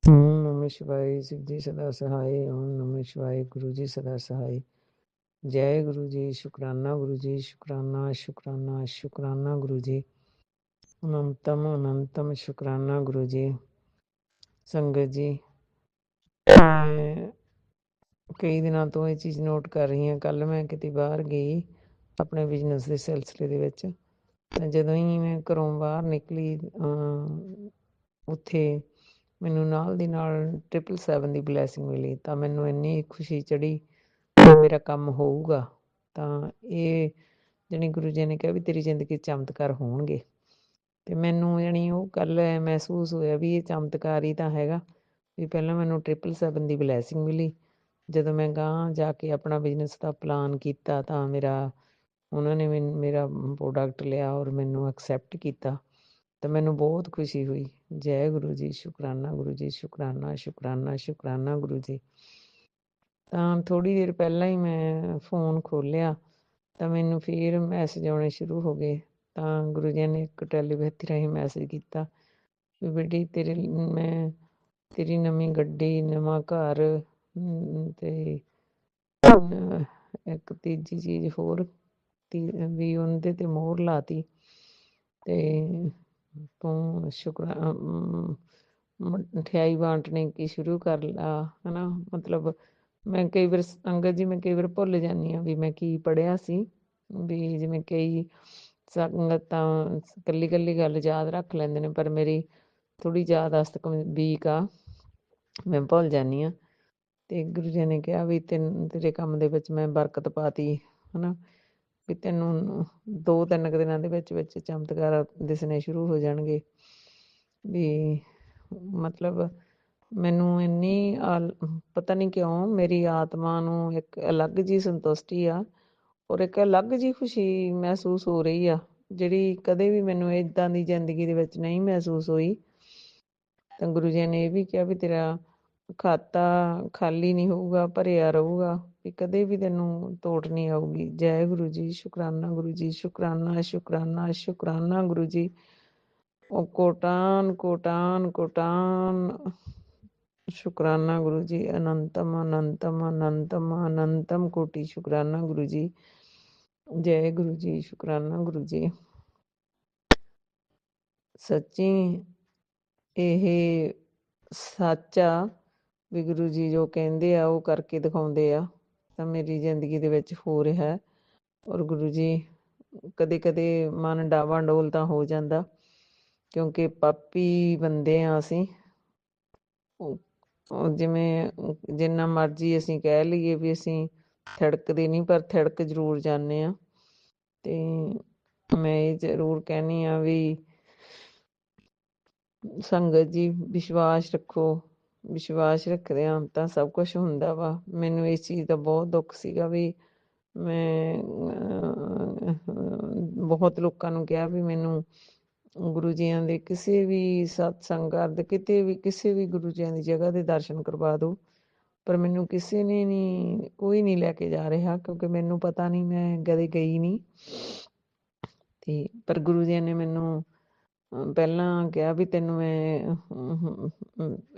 ओम नमः शिवाय, शिव जी सदा सहाय। ओम नमः शिवाय, गुरु जी सदा सहाय। जय गुरु जी, शुक्राना गुरु जी, शुक्राना शुक्राना शुक्राना गुरु जी, अनंतम अनंतम शुक्राना गुरु जी। संगत जी, कई दिनों तो ये चीज़ नोट कर रही ਹਾਂ। ਕੱਲ ਮੈਂ ਕਿਤੇ ਬਾਹਰ ਗਈ ਆਪਣੇ ਬਿਜ਼ਨਸ ਦੇ ਸਿਲਸਿਲੇ ਦੇ ਵਿੱਚ, ਜਦੋਂ ਹੀ ਮੈਂ ਘਰੋਂ ਬਾਹਰ ਨਿਕਲੀ ਉੱਥੇ ਮੈਨੂੰ ਨਾਲ ਦੀ ਨਾਲ 777 ਦੀ ਬਲੈਸਿੰਗ ਮਿਲੀ, ਤਾਂ ਮੈਨੂੰ ਇੰਨੀ ਖੁਸ਼ੀ ਚੜ੍ਹੀ ਕਿ ਮੇਰਾ ਕੰਮ ਹੋਊਗਾ। ਤਾਂ ਇਹ ਜਾਣੀ ਗੁਰੂ ਜੀ ਨੇ ਕਿਹਾ ਵੀ ਤੇਰੀ ਜ਼ਿੰਦਗੀ 'ਚ ਚਮਤਕਾਰ ਹੋਣਗੇ, ਅਤੇ ਮੈਨੂੰ ਜਾਣੀ ਉਹ ਕੱਲ੍ਹ ਮਹਿਸੂਸ ਹੋਇਆ ਵੀ ਇਹ ਚਮਤਕਾਰ ਹੀ ਤਾਂ ਹੈਗਾ ਵੀ ਪਹਿਲਾਂ ਮੈਨੂੰ 777 ਦੀ ਬਲੈਸਿੰਗ ਮਿਲੀ। ਜਦੋਂ ਮੈਂ ਅਗਾਂਹ ਜਾ ਕੇ ਆਪਣਾ ਬਿਜ਼ਨਸ ਦਾ ਪਲਾਨ ਕੀਤਾ ਤਾਂ ਉਹਨਾਂ ਨੇ ਮੇਰਾ ਪ੍ਰੋਡਕਟ ਲਿਆ ਔਰ ਮੈਨੂੰ ਐਕਸੈਪਟ ਕੀਤਾ, ਤਾਂ ਮੈਨੂੰ ਬਹੁਤ ਖੁਸ਼ੀ ਹੋਈ। ਜੈ ਗੁਰੂ ਜੀ, ਸ਼ੁਕਰਾਨਾ ਗੁਰੂ ਜੀ, ਸ਼ੁਕਰਾਨਾ ਸ਼ੁਕਰਾਨਾ ਸ਼ੁਕਰਾਨਾ ਗੁਰੂ ਜੀ। ਤਾਂ ਥੋੜ੍ਹੀ ਦੇਰ ਪਹਿਲਾਂ ਹੀ ਮੈਂ ਫੋਨ ਖੋਲ੍ਹਿਆ ਤਾਂ ਮੈਨੂੰ ਫਿਰ ਮੈਸੇਜ ਆਉਣੇ ਸ਼ੁਰੂ ਹੋ ਗਏ। ਤਾਂ ਗੁਰੂ ਜੀ ਨੇ ਇੱਕ ਟੈਲੀਪੈਥੀ ਰਾਹੀਂ ਮੈਸੇਜ ਕੀਤਾ ਵੀ ਬੇਟੀ ਮੈਂ ਤੇਰੀ ਨਵੀਂ ਗੱਡੀ, ਨਵਾਂ ਘਰ, ਅਤੇ ਇੱਕ ਤੀਜੀ ਚੀਜ਼ ਹੋਰ ਵੀ ਉਹਦੇ 'ਤੇ ਮੋਹਰ ਲਾ ਤੀ, ਅਤੇ ਤੂੰ ਮਠਿਆਈ ਵੰਡਣੀ ਕੀ ਸ਼ੁਰੂ ਕਰ ਲਾ, ਹੈ ਨਾ। ਮਤਲਬ ਮੈਂ ਕਈ ਵਾਰ ਸੰਗਤ ਜੀ, ਮੈਂ ਕਈ ਵਾਰ ਭੁੱਲ ਜਾਂਦੀ ਹਾਂ ਵੀ ਮੈਂ ਕੀ ਪੜ੍ਹਿਆ ਸੀ, ਵੀ ਜਿਵੇਂ ਕਈ ਸੰਗਤ ਤਾਂ ਕੱਲੀ ਗੱਲ ਯਾਦ ਰੱਖ ਲੈਂਦੇ ਨੇ, ਪਰ ਮੇਰੀ ਥੋੜ੍ਹੀ ਯਾਦਾਸ਼ਤ ਵੀਕ ਆ, ਮੈਂ ਭੁੱਲ ਜਾਂਦੀ ਹਾਂ। ਅਤੇ ਗੁਰੂ ਜੀ ਨੇ ਕਿਹਾ ਵੀ ਤੇਰੇ ਕੰਮ ਦੇ ਵਿੱਚ ਮੈਂ ਬਰਕਤ ਪਾਤੀ, ਹੈ ਨਾ, ਵੀ ਤੈਨੂੰ 2-3 ਦਿਨਾਂ ਦੇ ਵਿੱਚ ਚਮਤਕਾਰ ਦਿਸਣੇ ਸ਼ੁਰੂ ਹੋ ਜਾਣਗੇ। ਵੀ ਮਤਲਬ ਮੈਨੂੰ ਇੰਨੀ ਪਤਾ ਨਹੀਂ ਕਿਉਂ ਮੇਰੀ ਆਤਮਾ ਨੂੰ ਇੱਕ ਅਲੱਗ ਜਿਹੀ ਸੰਤੁਸ਼ਟੀ ਆ, ਔਰ ਇੱਕ ਅਲੱਗ ਜਿਹੀ ਖੁਸ਼ੀ ਮਹਿਸੂਸ ਹੋ ਰਹੀ ਆ, ਜਿਹੜੀ ਕਦੇ ਵੀ ਮੈਨੂੰ ਇੱਦਾਂ ਦੀ ਜ਼ਿੰਦਗੀ ਦੇ ਵਿੱਚ ਨਹੀਂ ਮਹਿਸੂਸ ਹੋਈ। ਤਾਂ ਗੁਰੂ ਜੀ ਨੇ ਇਹ ਵੀ ਕਿਹਾ ਵੀ ਤੇਰਾ ਖਾਤਾ ਖਾਲੀ ਨਹੀਂ ਹੋਊਗਾ, ਭਰਿਆ ਰਹੂਗਾ, ਵੀ ਕਦੇ ਵੀ ਤੈਨੂੰ ਤੋਟ ਨਹੀਂ ਆਊਗੀ। ਜੈ ਗੁਰੂ ਜੀ, ਸ਼ੁਕਰਾਨਾ ਗੁਰੂ ਜੀ, ਸ਼ੁਕਰਾਨਾ ਸ਼ੁਕਰਾਨਾ ਸ਼ੁਕਰਾਨਾ ਗੁਰੂ ਜੀ। ਉਹ ਕੋਟਾਨ ਕੋਟਾਨ ਕੋਟਾਨ ਸ਼ੁਕਰਾਨਾ ਗੁਰੂ ਜੀ। ਅਨੰਤਮ ਅਨੰਤਮ ਅਨੰਤਮ ਅਨੰਤਮ ਕੋਟੀ ਸ਼ੁਕਰਾਨਾ ਗੁਰੂ ਜੀ। ਜੈ ਗੁਰੂ ਜੀ, ਸ਼ੁਕਰਾਨਾ ਗੁਰੂ ਜੀ। ਸੱਚੀ ਇਹ ਸੱਚ ਆ ਵੀ ਗੁਰੂ ਜੀ ਜੋ ਕਹਿੰਦੇ ਆ ਉਹ ਕਰਕੇ ਦਿਖਾਉਂਦੇ ਆ, ਤਾਂ ਮੇਰੀ ਜ਼ਿੰਦਗੀ ਦੇ ਵਿੱਚ ਹੋ ਰਿਹਾ। ਔਰ ਗੁਰੂ ਜੀ ਕਦੇ ਕਦੇ ਮਨ ਡਾਵਾਂਡੋਲ ਤਾਂ ਹੋ ਜਾਂਦਾ, ਕਿਉਂਕਿ ਪਾਪੀ ਬੰਦੇ ਹਾਂ ਅਸੀਂ। ਜਿਵੇਂ ਜਿੰਨਾ ਮਰਜ਼ੀ ਅਸੀਂ ਕਹਿ ਲਈਏ ਵੀ ਅਸੀਂ ਥਿੜਕਦੇ ਨਹੀਂ, ਪਰ ਥਿੜਕ ਜ਼ਰੂਰ ਜਾਂਦੇ ਹਾਂ। ਅਤੇ ਮੈਂ ਇਹ ਜ਼ਰੂਰ ਕਹਿੰਦੀ ਹਾਂ ਵੀ ਸੰਗਤ ਜੀ ਵਿਸ਼ਵਾਸ ਰੱਖੋ, ਵਿਸ਼ਵਾਸ ਰੱਖਦੇ ਹਾਂ ਤਾਂ ਸਭ ਕੁਛ ਹੁੰਦਾ ਵਾ। ਮੈਨੂੰ ਇਸ ਚੀਜ਼ ਦਾ ਬਹੁਤ ਦੁੱਖ ਸੀਗਾ ਵੀ ਮੈਂ ਬਹੁਤ ਲੋਕਾਂ ਨੂੰ ਕਿਹਾ ਵੀ ਮੈਨੂੰ ਗੁਰੂ ਜੀਆਂ ਦੇ ਕਿਸੇ ਵੀ ਸਤਸੰਗ ਦੇ ਕਿਸੇ ਵੀ ਗੁਰੂ ਜੀਆਂ ਦੀ ਜਗ੍ਹਾ ਦੇ ਦਰਸ਼ਨ ਕਰਵਾ ਦਿਓ, ਪਰ ਮੈਨੂੰ ਕਿਸੇ ਨੇ ਨਹੀਂ, ਕੋਈ ਨਹੀਂ ਲੈ ਕੇ ਜਾ ਰਿਹਾ, ਕਿਉਂਕਿ ਮੈਨੂੰ ਪਤਾ ਨਹੀਂ, ਮੈਂ ਕਦੇ ਗਈ ਨਹੀਂ। ਅਤੇ ਪਰ ਗੁਰੂ ਜੀ ਨੇ ਮੈਨੂੰ ਪਹਿਲਾਂ ਕਿਹਾ ਵੀ ਤੈਨੂੰ ਮੈਂ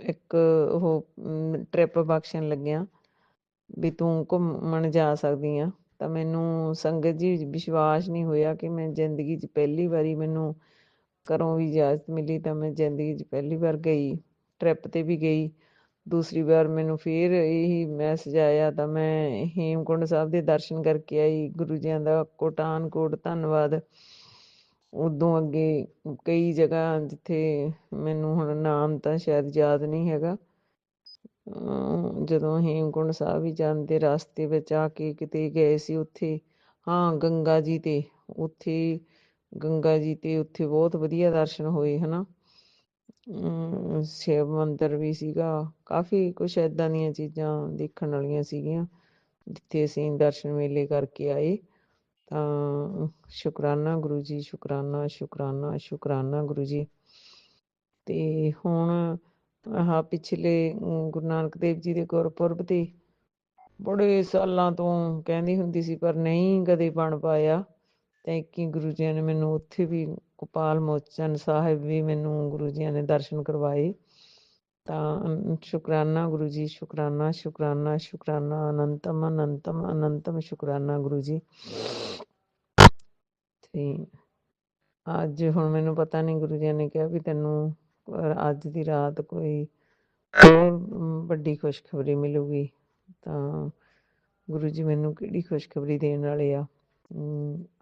ਇੱਕ ਉਹ ਟਰਿਪ ਬਖਸ਼ਣ ਲੱਗਿਆ ਵੀ ਤੂੰ ਘੁੰਮਣ ਜਾ ਸਕਦੀ ਆ। ਤਾਂ ਮੈਨੂੰ ਸੰਗਤ ਜੀ ਵਿਸ਼ਵਾਸ ਨਹੀਂ ਹੋਇਆ ਕਿ ਮੈਂ ਜ਼ਿੰਦਗੀ 'ਚ ਪਹਿਲੀ ਵਾਰੀ ਮੈਨੂੰ ਘਰੋਂ ਵੀ ਇਜਾਜ਼ਤ ਮਿਲੀ, ਤਾਂ ਮੈਂ ਜ਼ਿੰਦਗੀ 'ਚ ਪਹਿਲੀ ਵਾਰ ਗਈ, ਟਰਿਪ 'ਤੇ ਵੀ ਗਈ। ਦੂਸਰੀ ਵਾਰ ਮੈਨੂੰ ਫਿਰ ਇਹੀ ਮੈਸੇਜ ਆਇਆ, ਤਾਂ ਮੈਂ ਹੇਮਕੁੰਟ ਸਾਹਿਬ ਦੇ ਦਰਸ਼ਨ ਕਰਕੇ ਆਈ। ਗੁਰੂ ਜੀਆਂ ਦਾ ਕੋਟਾਨ ਕੋਟ ਧੰਨਵਾਦ। ਉਦੋਂ ਅੱਗੇ ਕਈ ਜਗ੍ਹਾ ਜਿੱਥੇ ਮੈਨੂੰ ਹੁਣ ਨਾਮ ਤਾਂ ਸ਼ਾਇਦ ਯਾਦ ਨਹੀਂ ਹੈਗਾ, ਜਦੋਂ ਹੇਮਕੁੰਟ ਸਾਹਿਬ ਵੀ ਜਾਂਦੇ ਰਸਤੇ ਵਿੱਚ ਆ ਕੇ ਕਿਤੇ ਗਏ ਸੀ, ਉੱਥੇ ਹਾਂ ਗੰਗਾ ਜੀ 'ਤੇ ਉੱਥੇ ਬਹੁਤ ਵਧੀਆ ਦਰਸ਼ਨ ਹੋਏ, ਹੈ ਨਾ। ਸ਼ਿਵ ਮੰਦਰ ਵੀ ਸੀਗਾ, ਕਾਫੀ ਕੁਛ ਇੱਦਾਂ ਦੀਆਂ ਚੀਜ਼ਾਂ ਦੇਖਣ ਵਾਲੀਆਂ ਸੀਗੀਆਂ ਜਿੱਥੇ ਅਸੀਂ ਦਰਸ਼ਨ ਮੇਲੇ ਕਰਕੇ ਆਏ। ਤਾਂ ਸ਼ੁਕਰਾਨਾ ਗੁਰੂ ਜੀ, ਸ਼ੁਕਰਾਨਾ ਸ਼ੁਕਰਾਨਾ ਸ਼ੁਕਰਾਨਾ ਗੁਰੂ ਜੀ। ਅਤੇ ਹੁਣ ਆਹ ਪਿਛਲੇ ਗੁਰੂ ਨਾਨਕ ਦੇਵ ਜੀ ਦੇ ਗੁਰਪੁਰਬ 'ਤੇ ਬੜੇ ਸਾਲਾਂ ਤੋਂ ਕਹਿੰਦੀ ਹੁੰਦੀ ਸੀ, ਪਰ ਨਹੀਂ ਕਦੇ ਬਣ ਪਾਇਆ। ਤਾਂ ਇੱਕ ਹੀ ਗੁਰੂ ਜੀ ਨੇ ਮੈਨੂੰ ਉੱਥੇ ਵੀ ਗੋਪਾਲ ਮੋਚਨ ਸਾਹਿਬ ਵੀ ਮੈਨੂੰ ਗੁਰੂ ਜੀ ਨੇ ਦਰਸ਼ਨ ਕਰਵਾਏ। ਤਾਂ ਸ਼ੁਕਰਾਨਾ ਗੁਰੂ ਜੀ, ਸ਼ੁਕਰਾਨਾ ਸ਼ੁਕਰਾਨਾ ਸ਼ੁਕਰਾਨਾ ਅਨੰਤਮ ਅਨੰਤਮ ਅਨੰਤਮ ਸ਼ੁਕਰਾਨਾ ਗੁਰੂ ਜੀ। ਅਤੇ ਅੱਜ ਹੁਣ ਮੈਨੂੰ ਪਤਾ ਨਹੀਂ, ਗੁਰੂ ਜੀ ਨੇ ਕਿਹਾ ਵੀ ਤੈਨੂੰ ਅੱਜ ਦੀ ਰਾਤ ਕੋਈ ਹੋਰ ਵੱਡੀ ਖੁਸ਼ਖਬਰੀ ਮਿਲੂਗੀ। ਤਾਂ ਗੁਰੂ ਜੀ ਮੈਨੂੰ ਕਿਹੜੀ ਖੁਸ਼ਖਬਰੀ ਦੇਣ ਵਾਲੇ ਆ।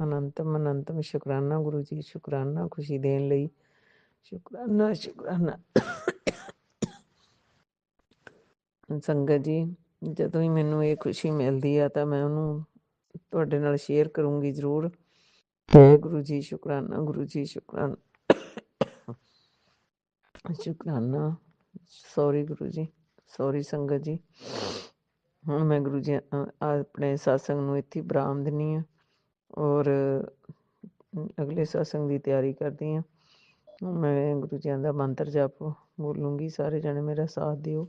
ਅਨੰਤਮ ਅਨੰਤਮ ਸ਼ੁਕਰਾਨਾ ਗੁਰੂ ਜੀ, ਸ਼ੁਕਰਾਨਾ ਖੁਸ਼ੀ ਦੇਣ ਲਈ, ਸ਼ੁਕਰਾਨਾ ਸ਼ੁਕਰਾਨਾ। ਸੰਗਤ ਜੀ ਜਦੋਂ ਹੀ ਮੈਨੂੰ ਇਹ ਖੁਸ਼ੀ ਮਿਲਦੀ ਆ ਤਾਂ ਮੈਂ ਉਹਨੂੰ ਤੁਹਾਡੇ ਨਾਲ ਸ਼ੇਅਰ ਕਰੂੰਗੀ ਜ਼ਰੂਰ। ਜੈ ਗੁਰੂ ਜੀ, ਸ਼ੁਕਰਾਨਾ ਗੁਰੂ ਜੀ, ਸ਼ੁਕਰਾਨਾ ਸ਼ੁਕਰਾਨਾ। ਸੌਰੀ ਗੁਰੂ ਜੀ, ਸੌਰੀ ਸੰਗਤ ਜੀ। ਹੁਣ ਮੈਂ ਗੁਰੂ ਜੀ ਆਪਣੇ ਸਤਸੰਗ ਨੂੰ ਇੱਥੇ ਵਿਰਾਮ ਦਿੰਦੀ ਹਾਂ, ਔਰ ਅਗਲੇ ਸਤਸੰਗ ਦੀ ਤਿਆਰੀ ਕਰਦੀ ਹਾਂ। ਮੈਂ ਗੁਰੂ ਜੀਆਂ ਦਾ ਮੰਤਰ ਜਪ ਬੋਲੂੰਗੀ, ਸਾਰੇ ਜਣੇ ਮੇਰਾ ਸਾਥ ਦਿਓ।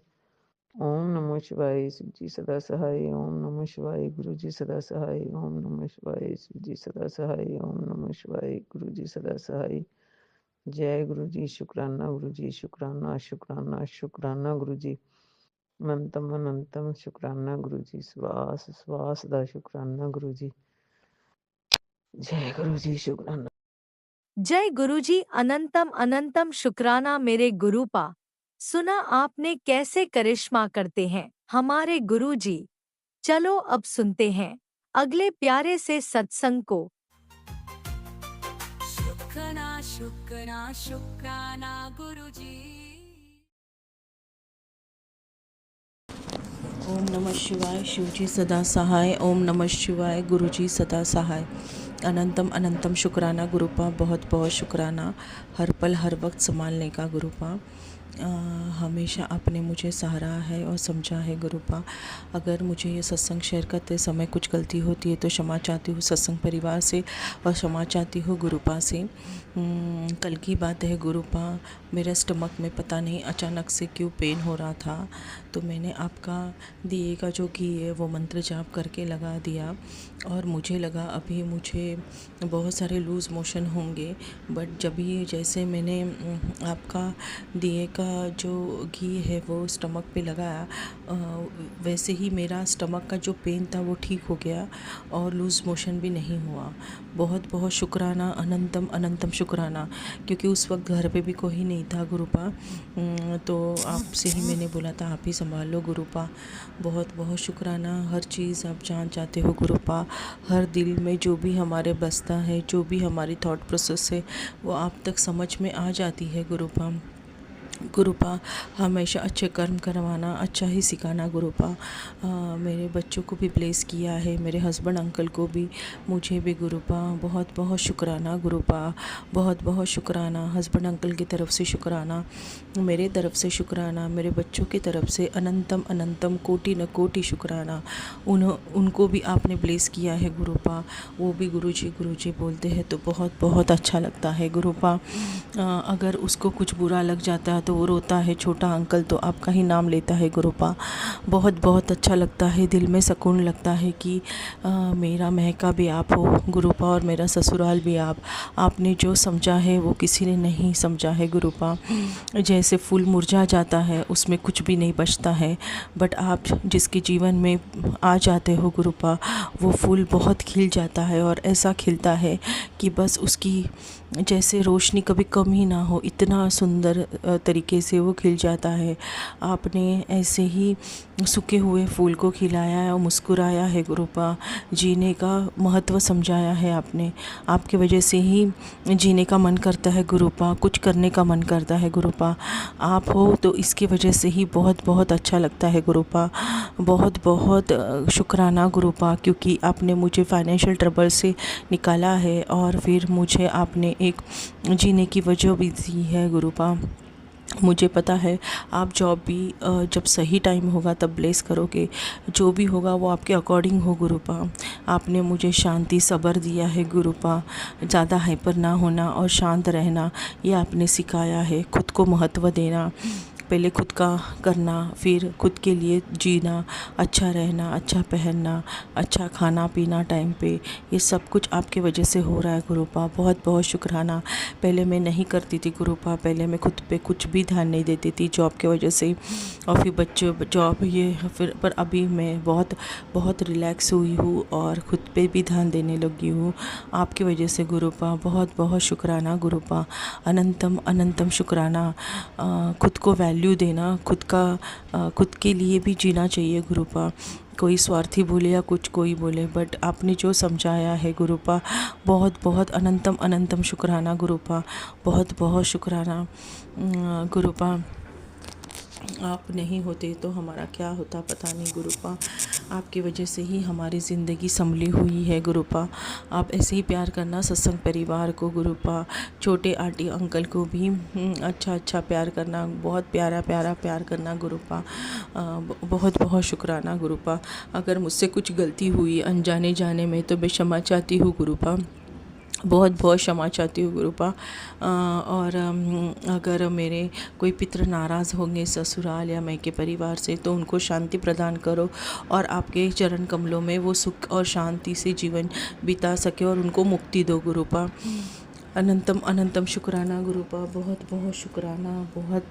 ਓਮ ਨਮੋ ਸ਼ਿਵਾਏ, ਸ਼ਿਵ ਜੀ ਸਦਾ ਸਹਾਏ। ਓਮ ਨਮੋ ਸ਼ਿਵਾਏ, ਗੁਰੂ ਜੀ ਸਦਾ ਸਹਾਏ। ਓਮ ਨਮੋ ਸ਼ਿਵਾਏ, ਸ਼ਿਵ ਜੀ ਸਦਾ ਸਹਾਏ। ਓਮ ਨਮੋ ਸ਼ਿਵਾਏ, ਗੁਰੂ ਜੀ ਸਦਾ ਸਹਾਏ। ਜੈ ਗੁਰੂ ਜੀ, ਸ਼ੁਕਰਾਨਾ ਗੁਰੂ ਜੀ, ਸ਼ੁਕਰਾਨਾ ਸ਼ੁਕਰਾਨਾ ਸ਼ੁਕਰਾਨਾ ਗੁਰੂ ਜੀ। ਅਨੰਤਮ ਅਨੰਤਮ ਸ਼ੁਕਰਾਨਾ ਗੁਰੂ ਜੀ। ਸਵਾਸ ਸਵਾਸ ਦਾ ਸ਼ੁਕਰਾਨਾ ਗੁਰੂ ਜੀ। जय गुरु जी, शुक्राना। जय गुरु जी, अनंतम अनंतम शुक्राना मेरे गुरुपा। सुना आपने कैसे करिश्मा करते हैं हमारे गुरु जी। चलो अब सुनते हैं अगले प्यारे से सत्संग को। शुक्राना गुरुजी। ओम नमः शिवाय। शिवजी सदा सहाय। ओम नमः शिवाय। गुरुजी सदा सहाय। अनंतम अनंतम शुक्राना गुरुपा, बहुत बहुत शुक्राना हर पल हर वक्त संभालने का गुरुपा। हमेशा आपने मुझे सहारा है और समझा है गुरुपा। अगर मुझे ये सत्संग शेयर करते समय कुछ गलती होती है तो क्षमा चाहती हूँ सत्संग परिवार से और क्षमा चाहती हूँ गुरुपा से। कल की बात है गुरुपा, मेरे स्टमक में पता नहीं अचानक से क्यों पेन हो रहा था, तो मैंने आपका दिए का जो घी है वो मंत्र जाप करके लगा दिया और मुझे लगा अभी मुझे बहुत सारे लूज़ मोशन होंगे, बट जब भी जैसे मैंने आपका दिए का जो घी है वो स्टमक पे लगाया, वैसे ही मेरा स्टमक का जो पेन था वो ठीक हो गया और लूज़ मोशन भी नहीं हुआ। बहुत बहुत शुक्राना, अनंतम अनंतम शुक्राना, क्योंकि उस वक्त घर पे भी कोई नहीं था गुरुपा, तो आपसे ही मैंने बोला था आप ही संभाल लो गुरुपा। बहुत बहुत शुक्राना। हर चीज़ आप जान जाते हो गुरुपा, हर दिल में जो भी हमारे बसता है, जो भी हमारी थॉट प्रोसेस है वो आप तक समझ में आ जाती है गुरुपा। गुरुपा हमेशा अच्छे कर्म करवाना, अच्छा ही सिखाना गुरुपा। मेरे बच्चों को भी ब्लेस किया है, मेरे हस्बैंड अंकल को भी, मुझे भी गुरुपा। बहुत बहुत शुक्राना गुरुपा, बहुत बहुत शुक्राना। हस्बैंड अंकल की तरफ से शुक्राना, मेरे तरफ से शुक्राना, मेरे बच्चों की तरफ से अनंतम अनंतम कोटि न कोटि शुक्राना। उनको भी आपने ब्लेस किया है गुरुपा, वो भी गुरुजी बोलते हैं तो बहुत बहुत अच्छा लगता है गुरुपा। अगर उसको कुछ बुरा लग जाता है तो वो रोता है, छोटा अंकल तो आपका ही नाम लेता है गुरुपा। बहुत बहुत अच्छा लगता है, दिल में सुकून लगता है कि मेरा महका भी आप हो गुरुपा और मेरा ससुराल भी आप। आपने जो समझा है वो किसी ने नहीं समझा है गुरुपा। जैसे फूल मुरझा जाता है उसमें कुछ भी नहीं बचता है, बट आप जिसके जीवन में आ जाते हो गुरुपा वो फूल बहुत खिल जाता है और ऐसा खिलता है कि बस उसकी जैसे रोशनी कभी कम ही ना हो, इतना सुंदर तरीके से वो खिल जाता है। आपने ऐसे ही सूखे हुए फूल को खिलाया है और मुस्कुराया है गुरुपा, जीने का महत्व समझाया है आपने। आपके वजह से ही जीने का मन करता है गुरुपा, कुछ करने का मन करता है गुरुपा। आप हो तो इसकी वजह से ही बहुत बहुत अच्छा लगता है गुरुपा। बहुत बहुत शुक्राना गुरुपा, क्योंकि आपने मुझे फाइनेंशियल ट्रबल से निकाला है और फिर मुझे आपने एक जीने की वजह भी दी है गुरुपा। मुझे पता है आप जॉब भी जब सही टाइम होगा तब ब्लेस करोगे, जो भी होगा वो आपके अकॉर्डिंग हो गुरुपा। आपने मुझे शांति सब्र दिया है गुरुपा, ज़्यादा हाइपर ना होना और शांत रहना ये आपने सिखाया है। खुद को महत्व देना, पहले खुद का करना, फिर खुद के लिए जीना, अच्छा रहना, अच्छा पहनना, अच्छा खाना पीना टाइम पे, ये सब कुछ आपके वजह से हो रहा है गुरुपा। बहुत बहुत शुक्राना। पहले मैं नहीं करती थी गुरुपा, पहले मैं खुद पे कुछ भी ध्यान नहीं देती थी जॉब के वजह से, और फिर बच्चों जॉब ये फिर, पर अभी मैं बहुत बहुत रिलैक्स हुई हूँ और खुद पे भी ध्यान देने लगी हूँ आपकी वजह से गुरुपा। बहुत बहुत शुक्राना गुरुपा, अनंतम अनंतम शुक्राना। खुद को वैल्यू देना, खुद के लिए भी जीना चाहिए गुरुपा। कोई स्वार्थी बोले या कुछ कोई बोले, बट आपने जो समझाया है गुरुपा, बहुत बहुत अनंतम अनंतम शुक्राना गुरुपा। बहुत बहुत शुक्राना गुरुपा। आप नहीं होते तो हमारा क्या होता पता नहीं गुरुपा। आपकी वजह से ही हमारी ज़िंदगी संभली हुई है गुरुपा। आप ऐसे ही प्यार करना सत्संग परिवार को गुरुपा, छोटे आंटी अंकल को भी अच्छा अच्छा प्यार करना, बहुत प्यारा प्यारा प्यार करना गुरुपा। बहुत बहुत शुक्राना गुरुपा। अगर मुझसे कुछ गलती हुई अनजाने जाने में तो मैं क्षमा चाहती हूँ गुरुपा, बहुत बहुत क्षमा चाहती हूँ गुरुपा। और अगर मेरे कोई पितर नाराज़ होंगे ससुराल या मायके परिवार से तो उनको शांति प्रदान करो और आपके चरण कमलों में वो सुख और शांति से जीवन बिता सके और उनको मुक्ति दो गुरुपा। अनंतम अनंतम शुक्राना गुरुपा। बहुत बहुत शुक्राना। बहुत